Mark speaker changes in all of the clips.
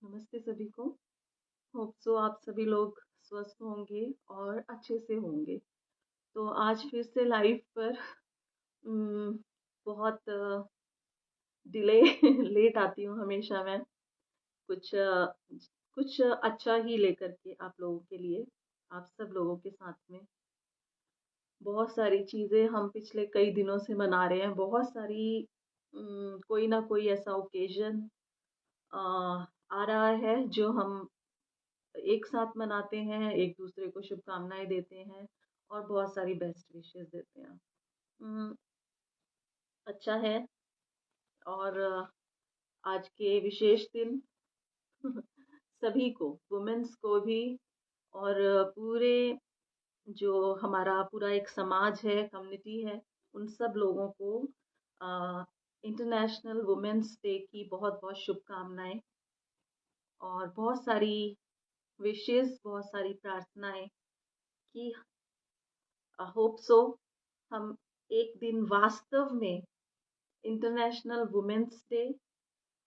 Speaker 1: नमस्ते सभी को। होप सो आप सभी लोग स्वस्थ होंगे और अच्छे से होंगे। तो आज फिर से लाइव पर उम, बहुत डिले लेट आती हूँ हमेशा मैं। कुछ कुछ अच्छा ही लेकर के आप लोगों के लिए, आप सब लोगों के साथ में। बहुत सारी चीज़ें हम पिछले कई दिनों से मना रहे हैं। बहुत सारी कोई ना कोई ऐसा ओकेज़न अ, आ रहा है जो हम एक साथ मनाते हैं, एक दूसरे को शुभकामनाएँ देते हैं और बहुत सारी बेस्ट विशेज़ देते हैं। उम, अच्छा है। और आज के विशेष दिन सभी को, वुमेन्स को भी और पूरे जो हमारा पूरा एक समाज है, कम्युनिटी है, उन सब लोगों को इंटरनेशनल वुमेन्स डे की बहुत-बहुत शुभकामनाएँ और बहुत सारी विशेज़, बहुत सारी प्रार्थनाएँ कि होप सो हम एक दिन वास्तव में इंटरनेशनल वुमेन्स डे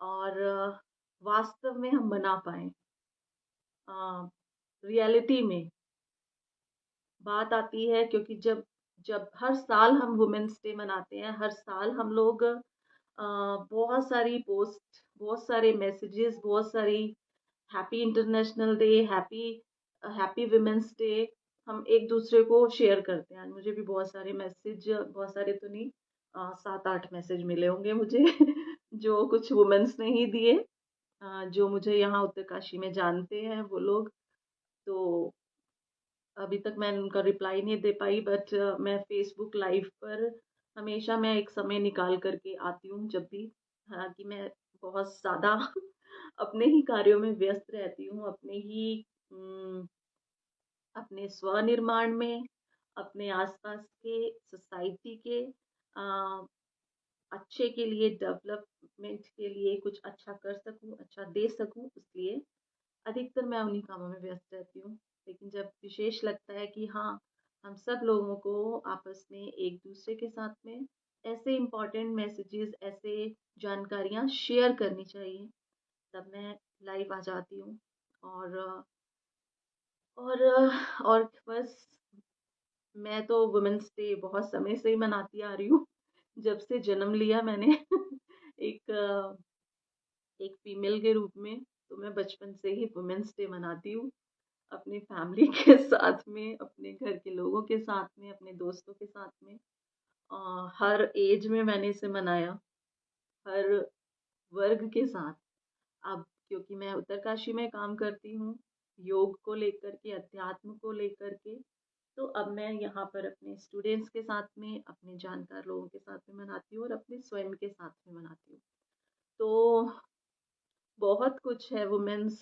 Speaker 1: और वास्तव में हम मना पाएँ। रियलिटी में बात आती है क्योंकि जब जब हर साल हम वुमेन्स डे मनाते हैं, हर साल हम लोग बहुत सारी पोस्ट, बहुत सारे मैसेजेस, बहुत सारी happy international day, happy women's day हम एक दूसरे को शेयर करते हैं। मुझे भी बहुत सारे मैसेज, बहुत सारे तो नहीं, 7-8 मैसेज मिले होंगे मुझे जो कुछ वुमेन्स ने ही दिए, जो मुझे यहाँ उत्तरकाशी में जानते हैं वो लोग। तो अभी तक मैं उनका रिप्लाई नहीं दे पाई, बट मैं फेसबुक लाइव पर हमेशा मैं एक समय निकाल करके आती हूँ जब भी। हालाँकि मैं बहुत ज़्यादा अपने ही कार्यों में व्यस्त रहती हूँ, उम, अपने स्वनिर्माण में, अपने आस-पास के सोसाइटी के अ, अच्छे के लिए, डेवलपमेंट के लिए कुछ अच्छा कर सकूँ, अच्छा दे सकूँ, इसलिए अधिकतर मैं उन्हीं कामों में व्यस्त रहती हूँ। लेकिन जब विशेष लगता है कि हाँ, हम सब लोगों को आपस में एक-दूसरे के साथ में ऐसे इम्पोर्टेंट मैसेजेस, ऐसे जानकारियाँ शेयर करनी चाहिए, तब मैं लाइव आ जाती हूँ। और और बस मैं तो वुमेन्स डे बहुत समय से ही मनाती आ रही हूँ। जब से जन्म लिया मैंने एक एक फीमेल के रूप में, तो मैं बचपन से ही वुमेन्स डे मनाती हूँ। अपनी फैमिली के साथ में, अपने घर के लोगों के साथ में, अपने दोस्तों के साथ में। हर ऐज में मैंने इसे मनाया, हर वर्ग के साथ। अब क्योंकि मैं उत्तरकाशी में काम करती हूँ, योग को लेकर के, अध्यात्म को लेकर के, तो अब मैं यहाँ पर अपने स्टूडेंट्स के साथ में, अपने जानकार लोगों के साथ में मनाती हूँ और अपने स्वयं के साथ में मनाती हूँ। तो बहुत कुछ है वुमेन्स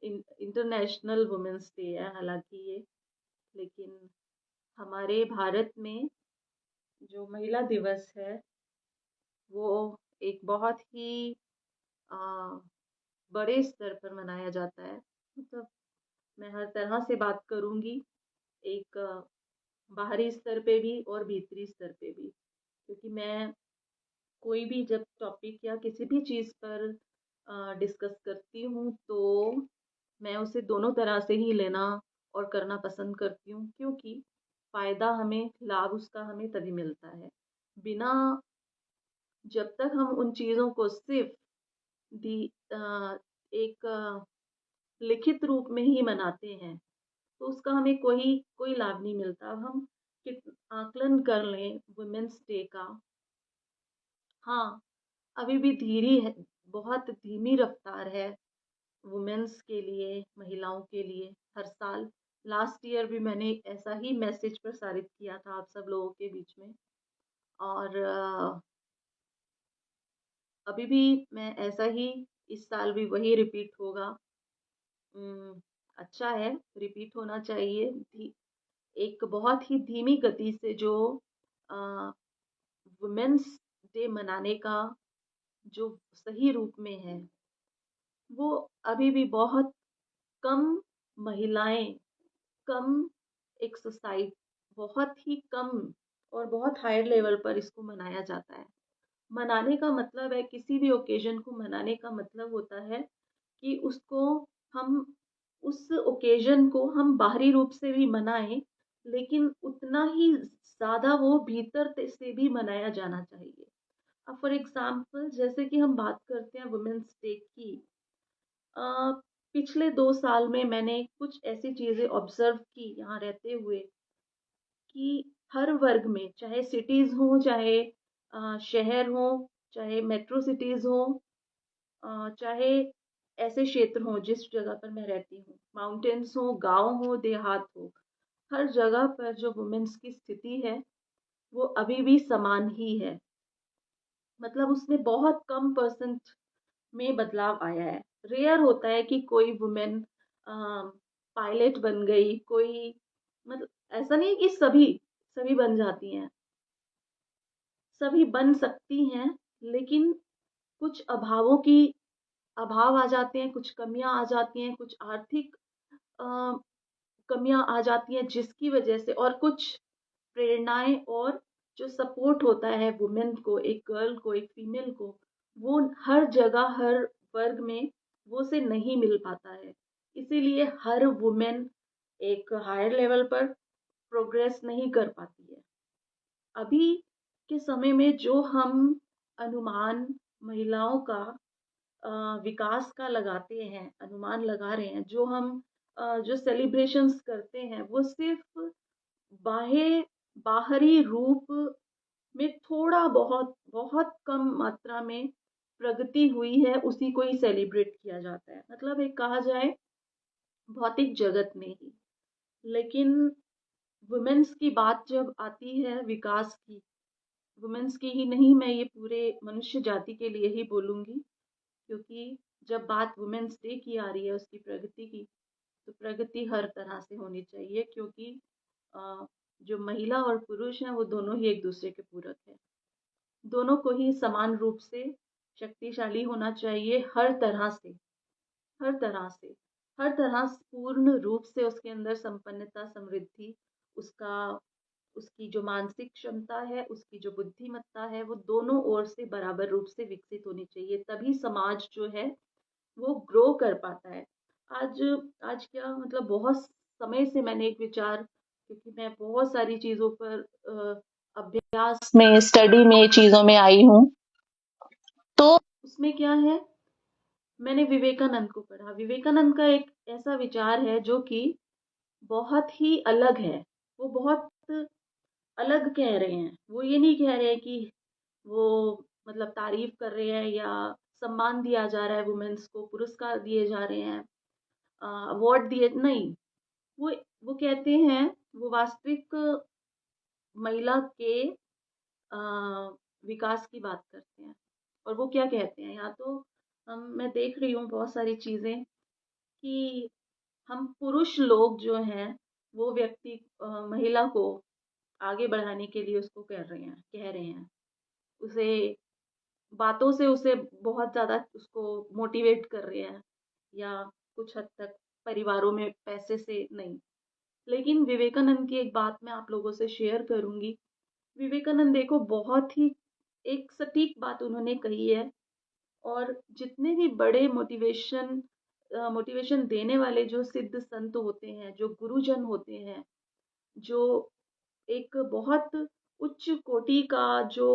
Speaker 1: इंटरनेशनल वुमेन्स डे है हालाँकि ये, लेकिन हमारे भारत में जो महिला दिवस है, वो एक बहुत ही अ, बड़े स्तर पर मनाया जाता है। मतलब मैं हर तरह से बात करूँगी, एक बाहरी स्तर पे भी और भीतरी स्तर पे भी। क्योंकि मैं कोई भी जब टॉपिक या किसी भी चीज़ पर डिस्कस करती हूँ, तो मैं उसे दोनों तरह से ही लेना और करना पसंद करती हूँ, क्योंकि फ़ायदा हमें, लाभ उसका हमें तभी मिलता है। बिना जब तक हम उन चीज़ों को सिर्फ़ दी एक लिखित रूप में ही मनाते हैं, तो उसका हमें कोई कोई लाभ नहीं मिलता। अब हम कित आकलन कर लें वुमेन्स डे का, हाँ, अभी भी धीरी है, बहुत धीमी रफ्तार है वुमेन्स के लिए, महिलाओं के लिए। हर साल लास्ट ईयर भी मैंने ऐसा ही मैसेज प्रसारित किया था आप सब लोगों के बीच में, और अभी भी मैं ऐसा ही, इस साल भी वही रिपीट होगा। अच्छा है, रिपीट होना चाहिए। एक बहुत ही धीमी गति से जो अ, वुमेन्स डे मनाने का जो सही रूप में है, वो अभी भी बहुत कम महिलाएँ, कम एक बहुत ही कम और बहुत हायर लेवल पर इसको मनाया जाता है। मनाने का मतलब है, किसी भी ओकेज़न को मनाने का मतलब होता है कि उसको हम उस ओकेजन को हम बाहरी रूप से भी मनाएं, लेकिन उतना ही ज़्यादा वो भीतर से भी मनाया जाना चाहिए। अब फॉर एग्जाम्पल जैसे कि हम बात करते हैं वुमेन्स डे की, अ, पिछले 2 साल में मैंने कुछ ऐसी चीज़ें ऑब्जर्व की यहाँ रहते हुए कि हर वर्ग में, चाहे सिटीज़ हो, चाहे शहर हो, चाहे मेट्रो सिटीज़ हो, चाहे ऐसे क्षेत्र हों जिस जगह पर मैं रहती हूँ, माउंटेन्स हो, गाँव हो, देहात हो, हर जगह पर जो वुमेन्स की स्थिति है, वो अभी भी समान ही है। मतलब उसमें बहुत कम परसेंट में बदलाव आया है। रेयर होता है कि कोई वुमेन पायलट बन गई, कोई, मतलब ऐसा नहीं है कि सभी सभी बन जाती हैं, सभी बन सकती हैं, लेकिन कुछ अभाव आ जाते हैं, कुछ कमियां आ जाती हैं, कुछ आर्थिक अ, कमियां आ जाती हैं, जिसकी वजह से, और कुछ प्रेरणाएं और जो सपोर्ट होता है वुमेन को, एक गर्ल को, एक फीमेल को, वो हर जगह, हर वर्ग में वो से नहीं मिल पाता है। इसीलिए हर वुमेन एक हायर लेवल पर प्रोग्रेस नहीं कर पाती है। अभी के समय में जो हम अनुमान महिलाओं का विकास का लगाते हैं, अनुमान लगा रहे हैं, जो हम जो सेलिब्रेशंस करते हैं, वो सिर्फ बाह्य बाहरी रूप में थोड़ा बहुत बहुत कम मात्रा में प्रगति हुई है, उसी को ही सेलिब्रेट किया जाता है, मतलब एक कहा जाए भौतिक जगत में ही। लेकिन वुमेन्स की बात जब आती है विकास की, वुमेन्स की ही नहीं, मैं ये पूरे मनुष्य जाति के लिए ही बोलूंगी, क्योंकि जब बात वुमेन्स डे की आ रही है, उसकी प्रगति की, तो प्रगति हर तरह से होनी चाहिए, क्योंकि जो महिला और पुरुष हैं वो दोनों ही एक दूसरे के पूरक हैं। दोनों को ही समान रूप से शक्तिशाली होना चाहिए, हर तरह से, हर तरह से, हर तरह पूर्ण रूप से उसके अंदर संपन्नता, समृद्धि, उसका उसकी जो मानसिक क्षमता है, उसकी जो बुद्धिमत्ता है, वो दोनों ओर से बराबर रूप से विकसित होनी चाहिए, तभी समाज जो है वो ग्रो कर पाता है। आज आज क्या मतलब, बहुत समय से मैंने एक विचार, क्योंकि मैं बहुत सारी चीजों पर अभ्यास में, स्टडी में, चीजों में आई हूँ, तो उसमें क्या है, मैंने विवेकानंद को पढ़ा। विवेकानंद का एक ऐसा विचार है जो कि बहुत ही अलग है। वो बहुत अलग कह रहे हैं। वो ये नहीं कह रहे हैं कि वो मतलब तारीफ कर रहे हैं या सम्मान दिया जा रहा है वुमेन्स को, पुरस्कार दिए जा रहे हैं, अवार्ड दिए नहीं। वो वो कहते हैं, वो वास्तविक महिला के विकास की बात करते हैं। और वो क्या कहते हैं, यहाँ तो मैं देख रही हूँ बहुत सारी चीजें कि हम पुरुष लोग जो हैं वो व्यक्ति महिला को आगे बढ़ाने के लिए उसको कह रहे हैं, उसे बातों से उसे बहुत ज्यादा उसको मोटिवेट कर रहे हैं, या कुछ हद तक परिवारों में पैसे से नहीं। लेकिन विवेकानंद की एक बात मैं आप लोगों से शेयर करूंगी। विवेकानंद देखो, बहुत ही एक सटीक बात उन्होंने कही है। और जितने भी बड़े मोटिवेशन देने वाले जो सिद्ध संत होते हैं, जो गुरुजन होते हैं, जो एक बहुत उच्च कोटि का जो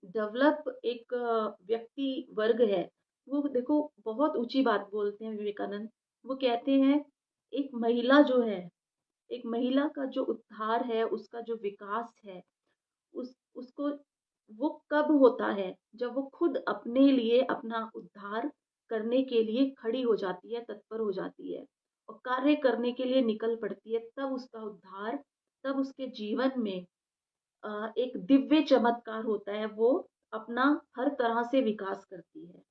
Speaker 1: डेवलप एक व्यक्ति वर्ग है, वो देखो बहुत ऊंची बात बोलते हैं विवेकानंद। वो कहते हैं, एक महिला जो है, एक महिला का जो उद्धार है, उसका जो विकास है, उसको वो कब होता है, जब वो खुद अपने लिए अपना उद्धार करने के लिए खड़ी हो जाती है, तत्पर हो जाती है और कार्य करने के लिए निकल पड़ती है, तब उसका उद्धार, तब उसके जीवन में एक दिव्य चमत्कार होता है, वो अपना हर तरह से विकास करती है।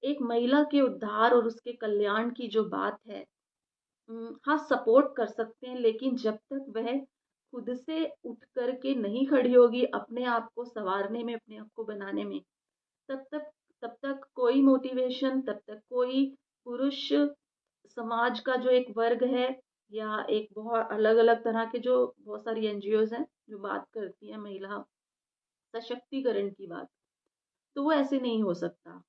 Speaker 1: एक महिला के उद्धार और उसके कल्याण की जो बात है, हाँ सपोर्ट कर सकते हैं, लेकिन जब तक वह खुद से उठ करके नहीं खड़ी होगी अपने आप को संवारने में, अपने आप को बनाने में, तब तक तब तक कोई मोटिवेशन, तब तक कोई पुरुष समाज का जो एक वर्ग है, या एक बहुत अलग अलग तरह के जो बहुत सारी एनजीओज हैं जो बात करती हैं महिला सशक्तिकरण की बात, तो वो ऐसे नहीं हो सकता।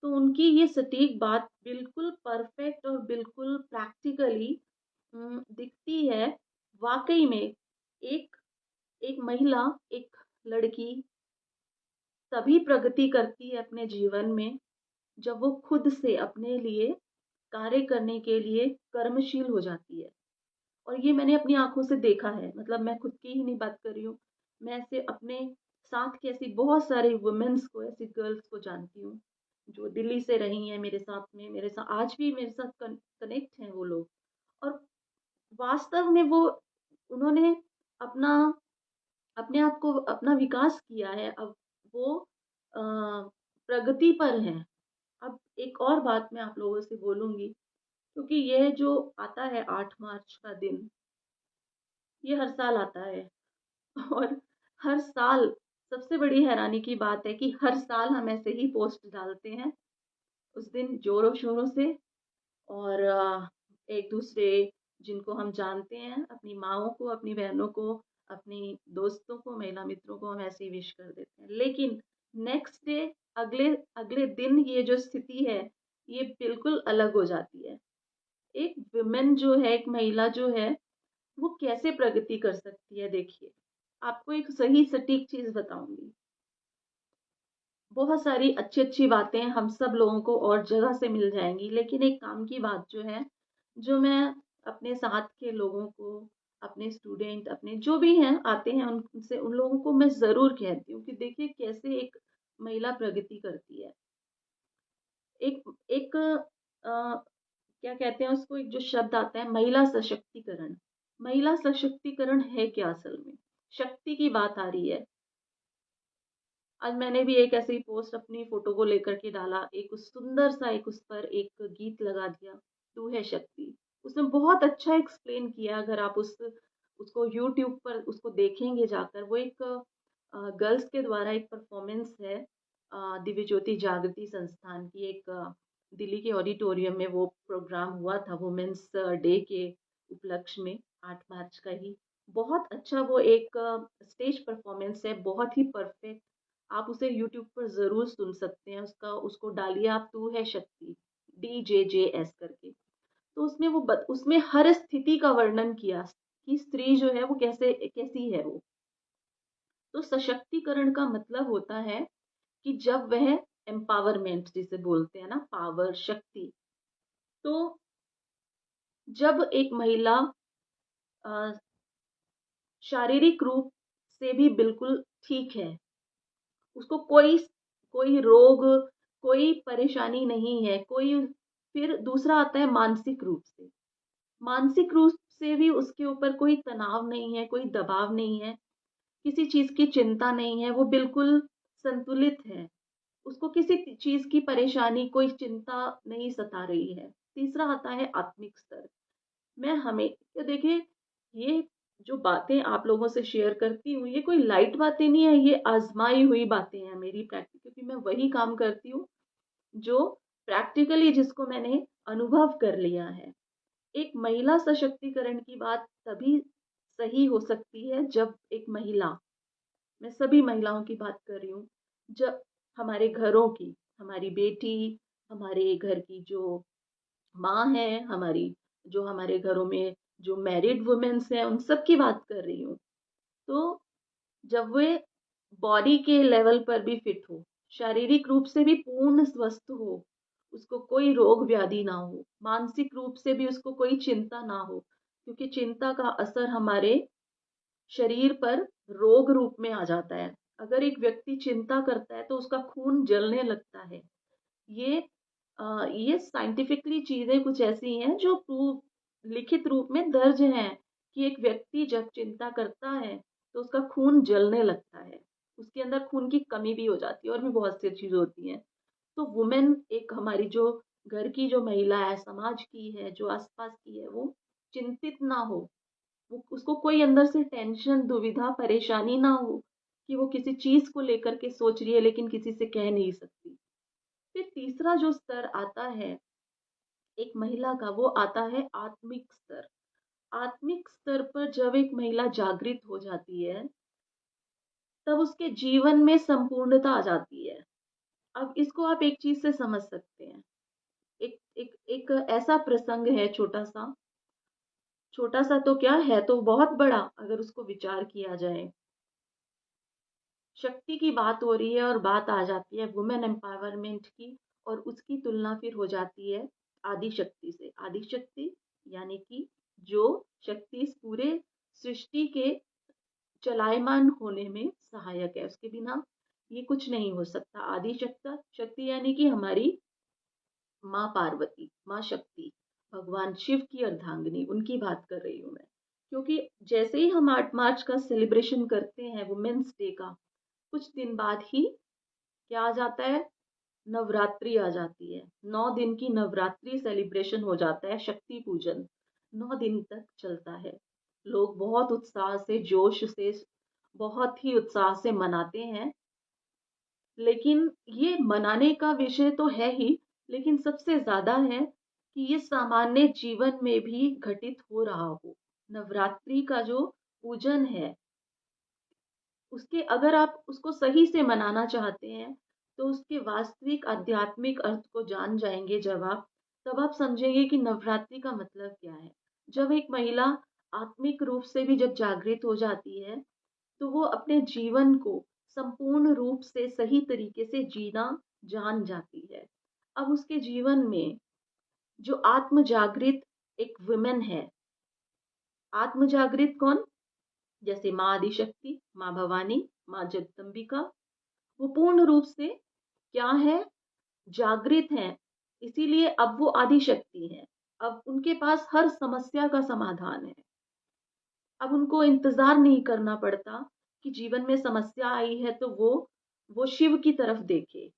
Speaker 1: तो उनकी ये सटीक बात बिल्कुल परफेक्ट और बिल्कुल प्रैक्टिकली दिखती है। वाक़ई में एक एक महिला, एक लड़की तभी प्रगति करती है अपने जीवन में, जब वो खुद से अपने लिए कार्य करने के लिए कर्मशील हो जाती है। और ये मैंने अपनी आँखों से देखा है, मतलब मैं खुद की ही नहीं बात कर रही हूँ। मैं ऐसे अपने साथ की ऐसी बहुत सारी वुमेन्स को, ऐसी गर्ल्स को जानती हूँ, जो दिल्ली से रही हैं मेरे साथ में, मेरे साथ आज भी मेरे साथ कनेक्ट हैं वो लोग। और वास्तव में वो उन्होंने अपना अपने आप को अपना विकास किया है। अब वो प्रगति पर हैं। अब एक और बात मैं आप लोगों से बोलूँगी, क्योंकि यह जो आता है 8 मार्च का दिन, ये हर साल आता है। और हर साल सबसे बड़ी हैरानी की बात है कि हर साल हम ऐसे ही पोस्ट डालते हैं उस दिन ज़ोरों-शोरों से। और एक-दूसरे जिनको हम जानते हैं, अपनी माँओं को, अपनी बहनों को, अपनी दोस्तों को, महिला मित्रों को हम ऐसे ही विश कर देते हैं। लेकिन नेक्स्ट डे, अगले अगले दिन ये जो स्थिति है, ये बिल्कुल अलग हो जाती है। एक वुमेन जो है, एक महिला जो है, वो कैसे प्रगति कर सकती है देखिए। आपको एक सही सटीक चीज़ बताऊँगी। बहुत सारी अच्छी-अच्छी बातें हम सब लोगों को और जगह से मिल जाएँगी, लेकिन एक काम की बात जो है, जो मैं अपने साथ के लोगों को, अपने स्टूडेंट, अपने जो भी हैं, आते हैं उनसे उन लोगों को मैं ज़रूर कहती हूँ कि देखिए कैसे एक महिला प्रगति करती है। एक एक क्या कहते हैं उसको, एक जो शब्द आता है महिला सशक्तिकरण। महिला सशक्तिकरण है क्या असल में? शक्ति की बात आ रही है। आज मैंने भी एक ऐसे ही पोस्ट अपनी फ़ोटो को लेकर के डाला, एक सुंदर सा एक उस पर एक गीत लगा दिया, तू है शक्ति। उसने बहुत अच्छा एक्सप्लेन किया, अगर आप उसको यूट्यूब पर उसको देखेंगे जाकर, वो एक गर्ल्स के द्वारा एक परफ़ॉर्मेंस है, दिव्य ज्योति जागृति संस्थान की एक दिल्ली के ऑडिटोरियम में वो प्रोग्राम हुआ था वुमेन्स डे के उपलक्ष्य में, 8 मार्च का ही। बहुत अच्छा वो एक स्टेज परफ़ॉर्मेंस है, बहुत ही परफ़ेक्ट। आप उसे यूट्यूब पर ज़रूर सुन सकते हैं, उसको डालिए आप, तू है शक्ति, DJJS करके। तो उसमें हर स्थिति का वर्णन किया कि स्त्री जो है वो कैसी है वो। तो सशक्तिकरण का मतलब होता है कि जब वह एम्पावरमेंट जिसे बोलते हैं ना, पावर, शक्ति। तो जब एक महिला अ, शारीरिक रूप से भी बिल्कुल ठीक है, उसको कोई कोई रोग, कोई परेशानी नहीं है, फिर दूसरा आता है मानसिक रूप से। मानसिक रूप से भी उसके ऊपर कोई तनाव नहीं है, कोई दबाव नहीं है, किसी चीज़ की चिंता नहीं है, वो बिल्कुल संतुलित है। उसको किसी चीज़ की परेशानी, कोई चिंता नहीं सता रही है। तीसरा आता है आत्मिक स्तर। मैं हमें तो देखिए, ये जो बातें आप लोगों से शेयर करती हूँ, ये कोई लाइट बातें नहीं है, ये आज़माई हुई बातें हैं मेरी क्योंकि मैं वही काम करती हूँ, जो प्रैक्टिकली जिसको मैंने अनुभव कर लिया है। एक महिला सशक्तिकरण की बात तभी सही हो सकती है जब एक महिला, मैं सभी महिलाओं की बात कर रही हूँ, जब हमारे घरों की, हमारी बेटी, हमारे घर की जो माँ है हमारी, जो हमारे घरों में जो मैरिड वुमेन्स हैं, उन सब की बात कर रही हूँ। तो जब वे बॉडी के लेवल पर भी फिट हो, शारीरिक रूप से भी पूर्ण स्वस्थ हो, उसको कोई रोग व्याधि ना हो, मानसिक रूप से भी उसको कोई चिंता ना हो, क्योंकि चिंता का असर हमारे शरीर पर रोग रूप में आ जाता है। अगर एक व्यक्ति चिंता करता है तो उसका खून जलने लगता है। ये ये साइंटिफिकली चीज़ें कुछ ऐसी हैं जो लिखित रूप में दर्ज हैं कि एक व्यक्ति जब चिंता करता है तो उसका खून जलने लगता है। उसके अंदर खून की कमी भी हो जाती है और भी बहुत सी चीज़ें होती हैं। तो वुमेन एक हमारी जो घर की जो महिला है, समाज की है, जो आस-पास की है, वो चिंतित ना हो। वो उसको कोई अंदर से टेंशन, दुविधा, परेशानी ना हो कि वो किसी चीज़ को लेकर के सोच रही है लेकिन किसी से कह नहीं सकती। फिर तीसरा जो स्तर आता है एक महिला का, वो आता है आत्मिक स्तर। आत्मिक स्तर पर जब एक महिला जागृत हो जाती है, तब उसके जीवन में संपूर्णता आ जाती है। अब इसको आप एक चीज से समझ सकते हैं। एक एक एक ऐसा प्रसंग है, छोटा सा तो क्या है, तो बहुत बड़ा अगर उसको विचार किया जाए। शक्ति की बात हो रही है और बात आ जाती है वुमेन एम्पावरमेंट की, और उसकी तुलना फिर हो जाती है आदि शक्ति से। आदि शक्ति यानी कि जो शक्ति इस पूरे सृष्टि के चलायमान होने में सहायक है, उसके बिना ये कुछ नहीं हो सकता। आदि शक्ति शक्ति यानी कि हमारी माँ पार्वती, माँ शक्ति, भगवान शिव की अर्धांगिनी, उनकी बात कर रही हूँ मैं। क्योंकि जैसे ही हम 8 मार्च का सेलिब्रेशन करते हैं वुमेन्स डे का, कुछ दिन बाद ही क्या आ जाता है, नवरात्रि आ जाती है। 9 दिन की नवरात्रि सेलिब्रेशन हो जाता है, शक्ति पूजन 9 दिन तक चलता है। लोग बहुत उत्साह से, जोश से, बहुत ही उत्साह से मनाते हैं। लेकिन ये मनाने का विषय तो है ही, लेकिन सबसे ज्यादा है कि ये सामान्य जीवन में भी घटित हो रहा हो। नवरात्रि का जो पूजन है, उसके अगर आप उसको सही से मनाना चाहते हैं, तो उसके वास्तविक आध्यात्मिक अर्थ को जान जाएंगे जब आप, तब आप समझेंगे कि नवरात्रि का मतलब क्या है। जब एक महिला आत्मिक रूप से भी जब जागृत हो जाती है, तो वो अपने जीवन को संपूर्ण रूप से सही तरीके से जीना जान जाती है। अब उसके जीवन में जो आत्म जागृत एक वुमेन है, आत्म जागृत कौन, जैसे माँ आदिशक्ति, माँ भवानी, माँ जगदम्बिका, वो पूर्ण रूप से क्या है, जागृत हैं। इसीलिए अब वो आदिशक्ति हैं। अब उनके पास हर समस्या का समाधान है। अब उनको इंतजार नहीं करना पड़ता कि जीवन में समस्या आई है तो वो शिव की तरफ देखे।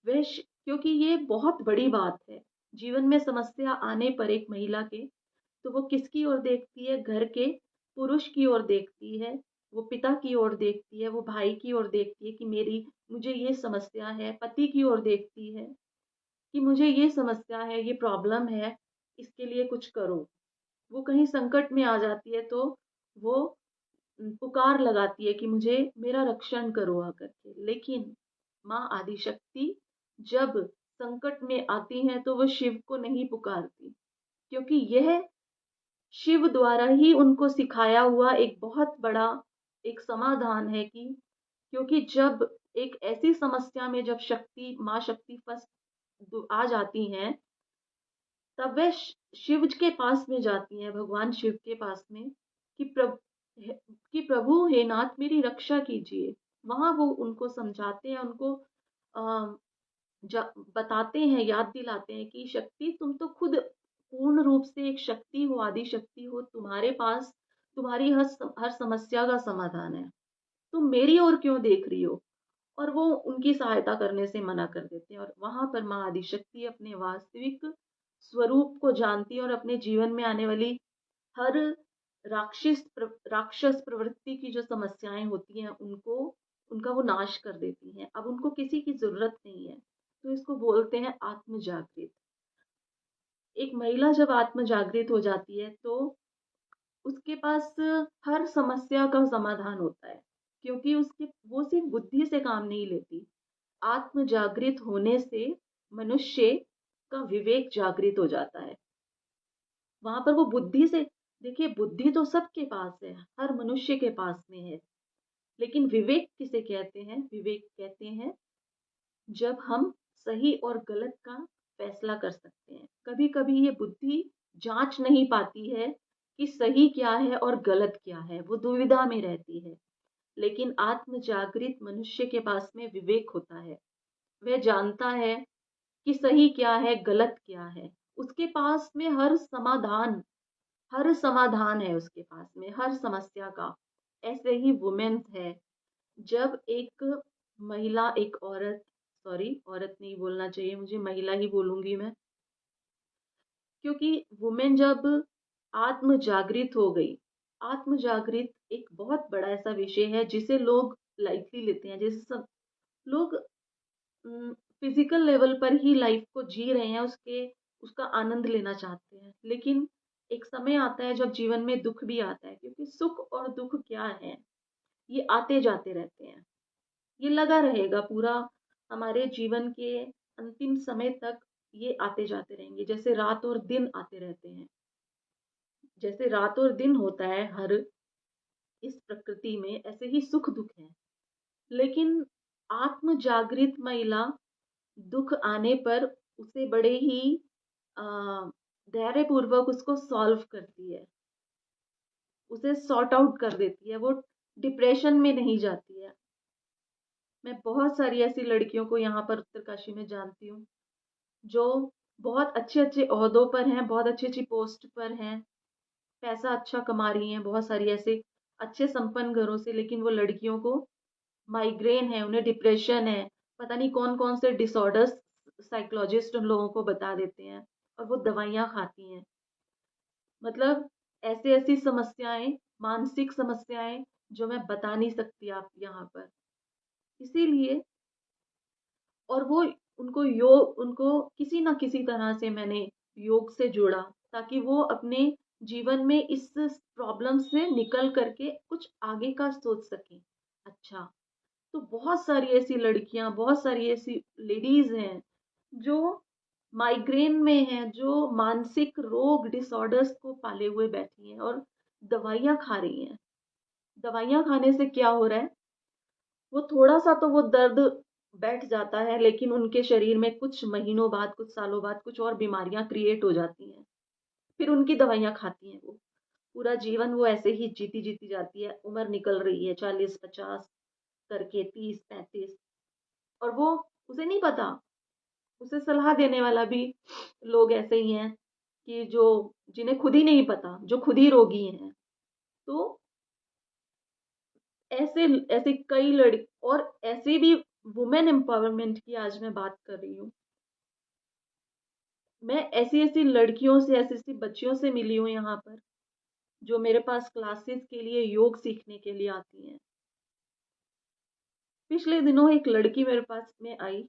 Speaker 1: क्योंकि ये बहुत बड़ी बात है। जीवन में समस्या आने पर एक महिला के, तो वो किसकी ओर देखती है, घर के पुरुष की ओर देखती है, वो पिता की ओर देखती है, वो भाई की ओर देखती है कि मेरी मुझे ये समस्या है, पति की ओर देखती है कि मुझे ये समस्या है, ये प्रॉब्लम है, इसके लिए कुछ करो। वो कहीं संकट में आ जाती है तो वो पुकार लगाती है कि मुझे मेरा रक्षण करो आकर के। लेकिन माँ आदिशक्ति जब संकट में आती हैं तो वो शिव को नहीं पुकारती, क्योंकि यह शिव द्वारा ही उनको सिखाया हुआ एक बहुत बड़ा एक समाधान है कि, क्योंकि जब एक ऐसी समस्या में जब शक्ति, माँ शक्ति फंस आ जाती हैं, तब वे शिव के पास में जाती हैं, भगवान शिव के पास में, कि प्रभु हे नाथ मेरी रक्षा कीजिए। वहां वो उनको समझाते हैं, उनको आ, बताते हैं, याद दिलाते हैं कि शक्ति तुम तो खुद पूर्ण रूप से एक शक्ति हो, आदि शक्ति हो, तुम्हारे पास तुम्हारी हर समस्या का समाधान है। तुम मेरी ओर क्यों देख रही हो। और वो उनकी सहायता करने से मना कर देते हैं। और वहां पर माँ आदिशक्ति अपने वास्तविक स्वरूप को जानती है और अपने जीवन में आने वाली हर राक्षस प्रवृत्ति की जो समस्याएं होती हैं, उनको उनका वो नाश कर देती हैं। अब उनको किसी की जरूरत नहीं है। तो इसको बोलते हैं आत्म जागृत। एक महिला जब आत्म जागृत हो जाती है तो उसके पास हर समस्या का समाधान होता है, क्योंकि उसके वो सिर्फ बुद्धि से काम नहीं लेती। आत्म जागृत होने से मनुष्य का विवेक जागृत हो जाता है। वहां पर वो बुद्धि से, देखिए बुद्धि तो सबके पास है, हर मनुष्य के पास में है। लेकिन विवेक किसे कहते हैं, विवेक कहते हैं जब हम सही और गलत का फैसला कर सकते हैं। कभी कभी ये बुद्धि जांच नहीं पाती है कि सही क्या है और गलत क्या है, वो दुविधा में रहती है। लेकिन आत्म जागृत मनुष्य के पास में विवेक होता है। वह जानता है कि सही क्या है, गलत क्या है। उसके पास में हर समाधान है उसके पास में, हर समस्या का। ऐसे ही वुमेन्स है। जब एक महिला, एक औरत, सॉरी औरत नहीं बोलना चाहिए मुझे, महिला ही बोलूंगी मैं, क्योंकि वुमेन जब आत्म जागृत हो गई, आत्म जागृत एक बहुत बड़ा ऐसा विषय है जिसे लोग लाइटली लेते हैं। जैसे सब लोग फिजिकल लेवल पर ही लाइफ को जी रहे हैं, उसका आनंद लेना चाहते हैं। लेकिन एक समय आता है जब जीवन में दुख भी आता है, क्योंकि सुख और दुख क्या है, ये आते जाते रहते हैं, ये लगा रहेगा पूरा हमारे जीवन के अंतिम समय तक ये आते जाते रहेंगे, जैसे रात और दिन आते रहते हैं। जैसे रात और दिन होता है हर इस प्रकृति में, ऐसे ही सुख दुख है। लेकिन आत्म जागृत महिला दुख आने पर उसे बड़े ही अ, धैर्यपूर्वक उसको सॉल्व करती है, उसे सॉर्ट आउट कर देती है, वो डिप्रेशन में नहीं जाती है। मैं बहुत सारी ऐसी लड़कियों को यहाँ पर उत्तरकाशी में जानती हूँ, जो बहुत अच्छे अच्छे ओहदों पर हैं, बहुत अच्छी अच्छी पोस्ट पर हैं, पैसा अच्छा कमा रही हैं, बहुत सारी ऐसे अच्छे संपन्न घरों से, लेकिन वो लड़कियों को माइग्रेन है, उन्हें डिप्रेशन है, पता नहीं कौन कौन से डिसऑर्डर्स साइकोलॉजिस्ट उन लोगों को बता देते हैं, और वो दवाइयाँ खाती हैं। मतलब ऐसी ऐसी समस्याएं, मानसिक समस्याएं, जो मैं बता नहीं सकती आप यहाँ पर। इसीलिए, और वो उनको किसी ना किसी तरह से मैंने योग से जोड़ा, ताकि वो अपने जीवन में इस प्रॉब्लम से निकल करके कुछ आगे का सोच सकें। अच्छा, तो बहुत सारी ऐसी लड़कियां, बहुत सारी ऐसी लेडीज हैं जो माइग्रेन में हैं, जो मानसिक रोग डिसऑर्डर्स को पाले हुए बैठी हैं और दवाइयां खा रही हैं। दवाइयां खाने से क्या हो रहा है, वो थोड़ा सा तो वो दर्द बैठ जाता है, लेकिन उनके शरीर में कुछ महीनों बाद, कुछ सालों बाद कुछ और बीमारियां क्रिएट हो जाती हैं। फिर उनकी दवाइयां खाती हैं वो, पूरा जीवन वो ऐसे ही जीती जीती जाती है, उम्र निकल रही है 40-50 करके, 30-35, और वो, उसे नहीं पता, उसे सलाह देने वाला भी लोग ऐसे ही हैं कि जो, जिन्हें खुद ही नहीं पता, जो खुद ही रोगी हैं। तो ऐसे ऐसे कई लड़की, और ऐसे भी वुमेन एम्पावरमेंट की आज मैं बात कर रही हूँ। मैं ऐसी ऐसी लड़कियों से, ऐसी ऐसी बच्चियों से मिली हूँ यहाँ पर, जो मेरे पास क्लासेस के लिए, योग सीखने के लिए आती हैं। पिछले दिनों एक लड़की मेरे पास में आई,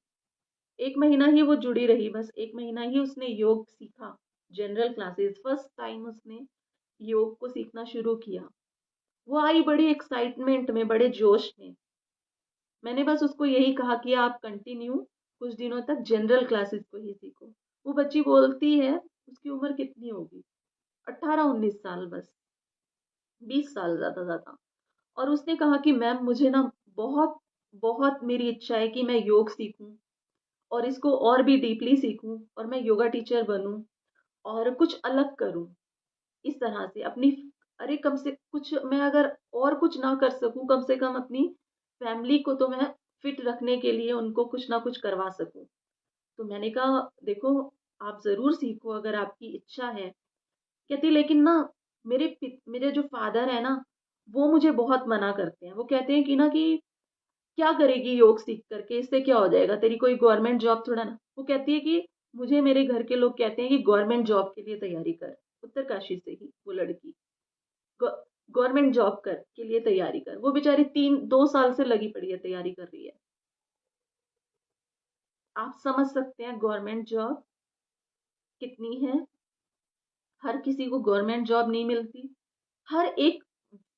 Speaker 1: 1 महीना ही वो जुड़ी रही, बस 1 महीना ही उसने योग सीखा, जनरल क्लासेस, फर्स्ट टाइम उसने योग को सीखना शुरू किया। वो आई बड़ी एक्साइटमेंट में, बड़े जोश में। मैंने बस उसको यही कहा कि आप कंटिन्यू कुछ दिनों तक जनरल क्लासेस को ही सीखो। वो बच्ची बोलती है, उसकी उम्र कितनी होगी, 18-19 साल, बस 20 साल ज्यादा ज्यादा। और उसने कहा कि मैम मुझे ना बहुत बहुत मेरी इच्छा है कि मैं योग सीखूं, और इसको और भी डीपली सीखूं, और मैं योगा टीचर बनूं, और कुछ अलग करूं इस तरह से अपनी, अरे कम से कुछ मैं अगर और कुछ ना कर सकूं, कम से कम अपनी फैमिली को तो मैं फिट रखने के लिए उनको कुछ ना कुछ करवा सकूं। तो मैंने कहा देखो, आप जरूर सीखो अगर आपकी इच्छा है। कहती लेकिन ना, मेरे जो फादर है ना, वो मुझे बहुत मना करते हैं। वो कहते हैं कि ना, कि क्या करेगी योग सीख करके, इससे क्या हो जाएगा, तेरी कोई गवर्नमेंट जॉब थोड़ा ना। वो कहती है कि मुझे मेरे घर के लोग कहते हैं कि गवर्नमेंट जॉब के लिए तैयारी कर, उत्तरकाशी से ही वो लड़की, गवर्नमेंट जॉब कर के लिए तैयारी कर। वो बेचारी 2 साल से लगी पड़ी है, तैयारी कर रही है। आप समझ सकते हैं गवर्नमेंट जॉब कितनी है। हर किसी को गवर्नमेंट जॉब नहीं मिलती। हर एक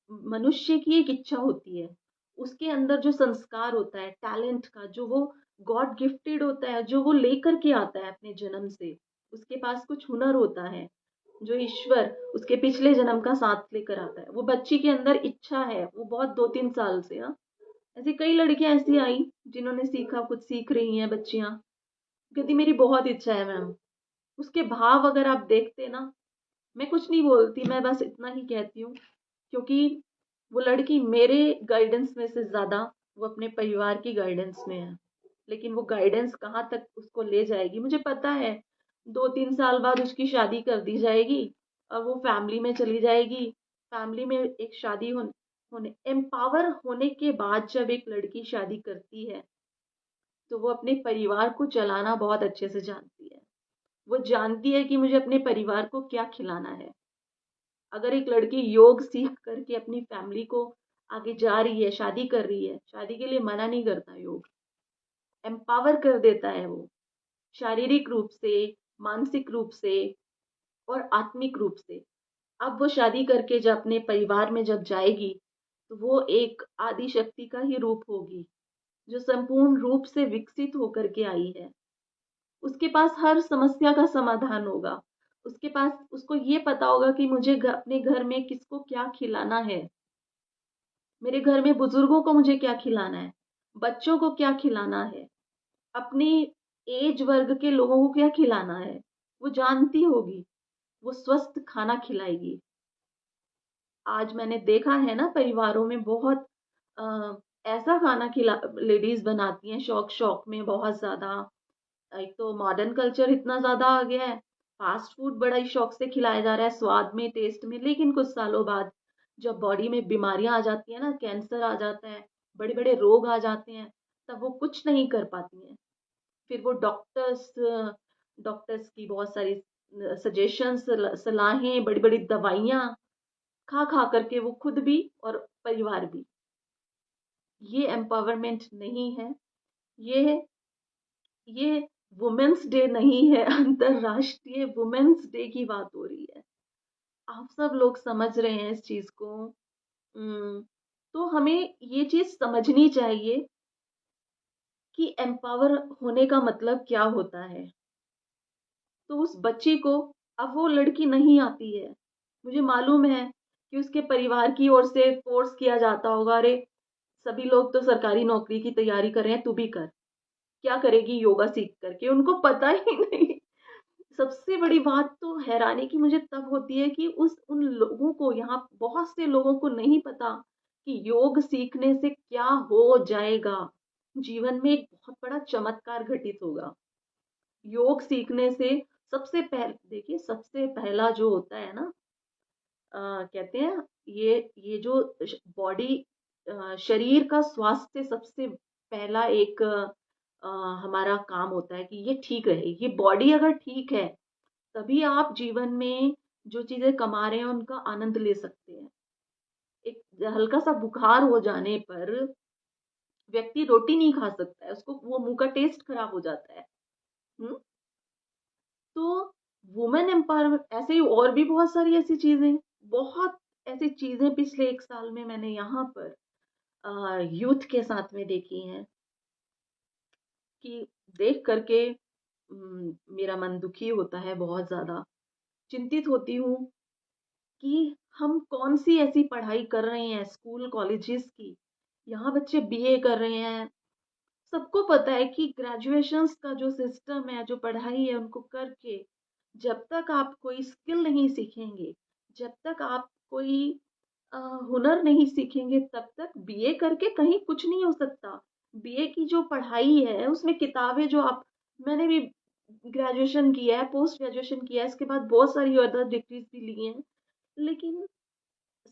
Speaker 1: मनुष्य की एक इच्छा होती है, उसके अंदर जो संस्कार होता है, टैलेंट का, जो वो गॉड गिफ्टेड होता है, जो वो लेकर के आता है अपने जन्म से, उसके पास कुछ हुनर होता है, जो ईश्वर उसके पिछले जन्म का साथ लेकर आता है। वो बच्ची के अंदर इच्छा है, वो बहुत 2-3 साल से। हाँ, ऐसी कई लड़कियां ऐसी आई जिन्होंने सीखा, कुछ सीख रही हैं बच्चियां, कहती मेरी बहुत इच्छा है मैम। उसके भाव अगर आप देखते ना, मैं कुछ नहीं बोलती, मैं बस इतना ही कहती हूँ, क्योंकि वो लड़की मेरे गाइडेंस में से ज्यादा वो अपने परिवार की गाइडेंस में है। लेकिन वो गाइडेंस कहाँ तक उसको ले जाएगी मुझे पता है। 2-3 साल बाद उसकी शादी कर दी जाएगी, और वो फैमिली में चली जाएगी। फैमिली में एक शादी होने एम्पावर होने के बाद जब एक लड़की शादी करती है, तो वो अपने परिवार को चलाना बहुत अच्छे से जानती है। वो जानती है कि मुझे अपने परिवार को क्या खिलाना है। अगर एक लड़की योग सीख करके अपनी फैमिली को आगे जा रही है, शादी कर रही है, शादी के लिए मना नहीं करता योग, एम्पावर कर देता है वो, शारीरिक रूप से, मानसिक रूप से, और आत्मिक रूप से। अब वो शादी करके जब अपने परिवार में जब जाएगी, तो वो एक आदि शक्ति का ही रूप होगी। जो संपूर्ण रूप से विकसित होकर के आई है, उसके पास हर समस्या का समाधान होगा। उसके पास उसको ये पता होगा कि मुझे अपने घर में किसको क्या खिलाना है, मेरे घर में बुजुर्गों को मुझे क्या खिलाना है, बच्चों को क्या खिलाना है, अपनी एज वर्ग के लोगों को क्या खिलाना है, वो जानती होगी। वो स्वस्थ खाना खिलाएगी। आज मैंने देखा है ना, परिवारों में बहुत ऐसा खाना खिला लेडीज बनाती हैं शौक शौक में बहुत ज्यादा। एक तो मॉडर्न कल्चर इतना ज्यादा आ गया है, फास्ट फूड बड़ा ही शौक से खिलाया जा रहा है, स्वाद में, टेस्ट में, लेकिन कुछ सालों बाद जब बॉडी में बीमारियां आ जाती है ना, कैंसर आ जाता है, बड़े बड़े रोग आ जाते हैं, तब वो कुछ नहीं कर पाती हैं। फिर वो डॉक्टर्स की बहुत सारी सजेशंस, सलाहें, बड़ी बड़ी दवाइयां खा खा करके वो खुद भी और परिवार भी। ये एम्पावरमेंट नहीं है। ये ये वुमेन्स डे नहीं है, अंतरराष्ट्रीय वुमेन्स डे की बात हो रही है। आप सब लोग समझ रहे हैं इस चीज को। तो हमें ये चीज समझनी चाहिए कि एम्पावर होने का मतलब क्या होता है। तो उस बच्ची को, अब वो लड़की नहीं आती है, मुझे मालूम है कि उसके परिवार की ओर से फोर्स किया जाता होगा, अरे सभी लोग तो सरकारी नौकरी की तैयारी कर रहे हैं, तू भी कर। क्या करेगी योगा सीख करके, उनको पता ही नहीं। सबसे बड़ी बात तो हैरानी की मुझे तब होती है कि उस उन लोगों को, यहाँ बहुत से लोगों को नहीं पता कि योग सीखने से क्या हो जाएगा। जीवन में एक बहुत बड़ा चमत्कार घटित होगा योग सीखने से। सबसे पहले देखिए, सबसे पहला जो होता है ना, कहते हैं ये जो बॉडी, शरीर का स्वास्थ्य सबसे पहला एक हमारा काम होता है कि ये ठीक रहे। ये बॉडी अगर ठीक है, तभी आप जीवन में जो चीजें कमा रहे हैं उनका आनंद ले सकते हैं। एक हल्का सा बुखार हो जाने पर व्यक्ति रोटी नहीं खा सकता है, उसको वो मुंह का टेस्ट खराब हो जाता है। हम्म। तो वुमेन एम्पावरमेंट, ऐसे ही और भी बहुत सारी ऐसी चीजें, बहुत ऐसी चीजें पिछले एक साल में मैंने यहाँ पर यूथ के साथ में देखी हैं कि देख करके मेरा मन दुखी होता है, बहुत ज्यादा चिंतित होती हूँ कि हम कौन सी ऐसी पढ़ाई कर रहे हैं स्कूल कॉलेजेस की। यहाँ बच्चे बीए कर रहे हैं। सबको पता है कि ग्रेजुएशंस का जो सिस्टम है, जो पढ़ाई है, उनको करके जब तक आप कोई स्किल नहीं सीखेंगे, जब तक आप कोई हुनर नहीं सीखेंगे, तब तक बीए करके कहीं कुछ नहीं हो सकता। बीए की जो पढ़ाई है उसमें किताबें जो आप, मैंने भी ग्रेजुएशन किया है, पोस्ट ग्रेजुएशन किया है, इसके बाद बहुत सारी अदर डिग्रीज भी ली हैं, लेकिन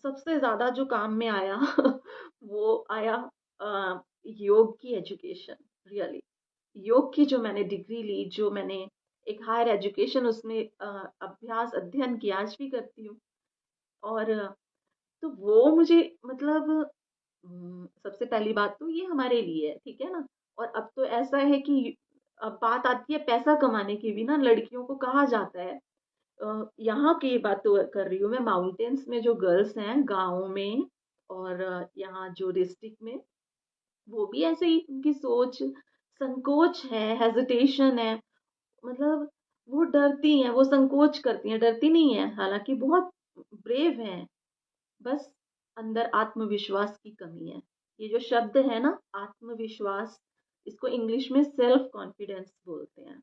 Speaker 1: सबसे ज़्यादा जो काम में आया वो आया योग की एजुकेशन। रियली, योग की जो मैंने डिग्री ली, जो मैंने एक हायर एजुकेशन उसमें अभ्यास अध्ययन किया, आज भी करती हूँ। और तो वो मुझे मतलब सबसे पहली बात तो ये हमारे लिए है, ठीक है ना। और अब तो ऐसा है कि अब बात आती है पैसा कमाने की भी ना, लड़कियों को कहा जाता है, यहाँ की बात तो कर रही हूँ मैं, माउंटेन्स में जो गर्ल्स हैं गाँव में, और यहाँ जो डिस्ट्रिक्ट में, वो भी ऐसे ही, उनकी सोच, संकोच है, हेजिटेशन है। मतलब वो डरती हैं, वो संकोच करती हैं, डरती नहीं है, हालांकि बहुत ब्रेव हैं। बस अंदर आत्मविश्वास की कमी है। ये जो शब्द है ना, आत्मविश्वास, इसको इंग्लिश में सेल्फ कॉन्फिडेंस बोलते हैं।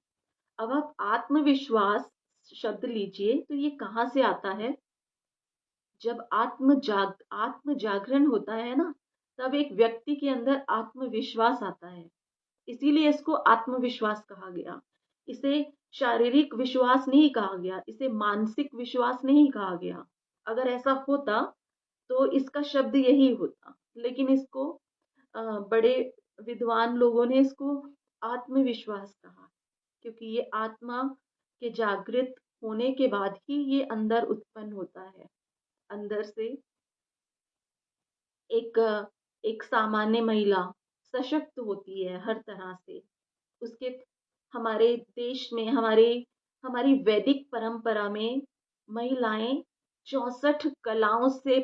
Speaker 1: अब आप आत्मविश्वास शब्द लीजिए तो ये कहाँ से आता है। जब आत्म जागरण होता है ना, तब एक व्यक्ति के अंदर आत्मविश्वास आता है। इसीलिए इसको आत्मविश्वास कहा गया। इसे शारीरिक विश्वास नहीं कहा गया, इसे मानसिक विश्वास नहीं कहा गया। अगर ऐसा होता तो इसका शब्द यही होता, लेकिन इसको बड़े विद्वान लोगों ने इसको आत्मविश्वास कहा, क्योंकि ये आत्मा के जागृत होने के बाद ही ये अंदर उत्पन्न होता है। अंदर से एक एक सामान्य महिला सशक्त होती है हर तरह से। उसके, हमारे देश में, हमारी वैदिक परंपरा में महिलाएं 64 कलाओं से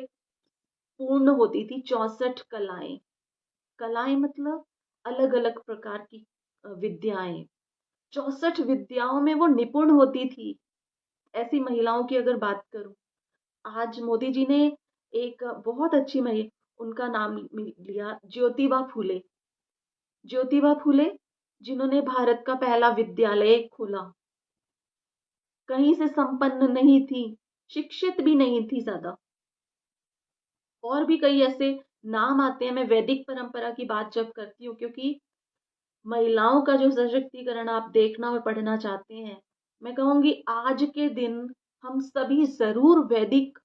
Speaker 1: पूर्ण होती थी। 64 कलाएं, कलाएं मतलब अलग अलग प्रकार की विद्याएं, 64 विद्याओं में वो निपुण होती थी। ऐसी महिलाओं की अगर बात करूं, आज मोदी जी ने एक बहुत अच्छी महिला, उनका नाम लिया, ज्योतिबा फूले। ज्योतिबा फूले जिन्होंने भारत का पहला विद्यालय खोला, कहीं से संपन्न नहीं थी, शिक्षित भी नहीं थी ज्यादा। और भी कई ऐसे नाम आते हैं। मैं वैदिक परंपरा की बात जब करती हूँ, क्योंकि महिलाओं का जो सशक्तिकरण आप देखना और पढ़ना चाहते हैं, मैं कहूंगी आज के दिन हम सभी जरूर वैदिक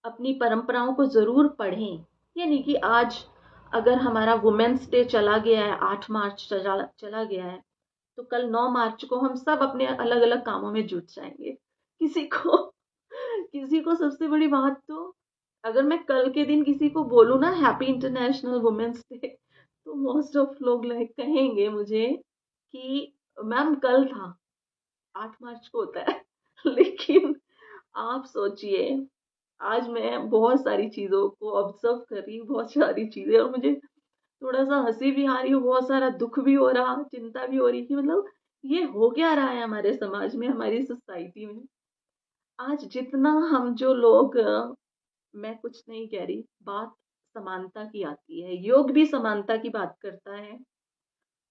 Speaker 1: अपनी परंपराओं को जरूर पढ़ें। ये नहीं कि आज अगर हमारा वुमेन्स डे चला गया है, 8 मार्च चला गया है, तो कल 9 मार्च को हम सब अपने अलग अलग कामों में जुट जाएंगे। किसी को सबसे बड़ी बात तो, अगर मैं कल के दिन किसी को बोलूँ ना हैप्पी इंटरनेशनल वुमेन्स डे, तो मोस्ट ऑफ लोग कहेंगे मुझे कि मैम कल था, 8 मार्च को होता है। लेकिन आप सोचिए, आज मैं बहुत सारी चीजों को ऑब्जर्व कर रही हूँ, बहुत सारी चीजें, और मुझे थोड़ा सा हंसी भी आ रही हो, बहुत सारा दुख भी हो रहा, चिंता भी हो रही कि मतलब ये हो क्या रहा है हमारे समाज में, हमारी सोसाइटी में। आज जितना हम जो लोग, मैं कुछ नहीं कह रही, बात समानता की आती है, योग भी समानता की बात करता है,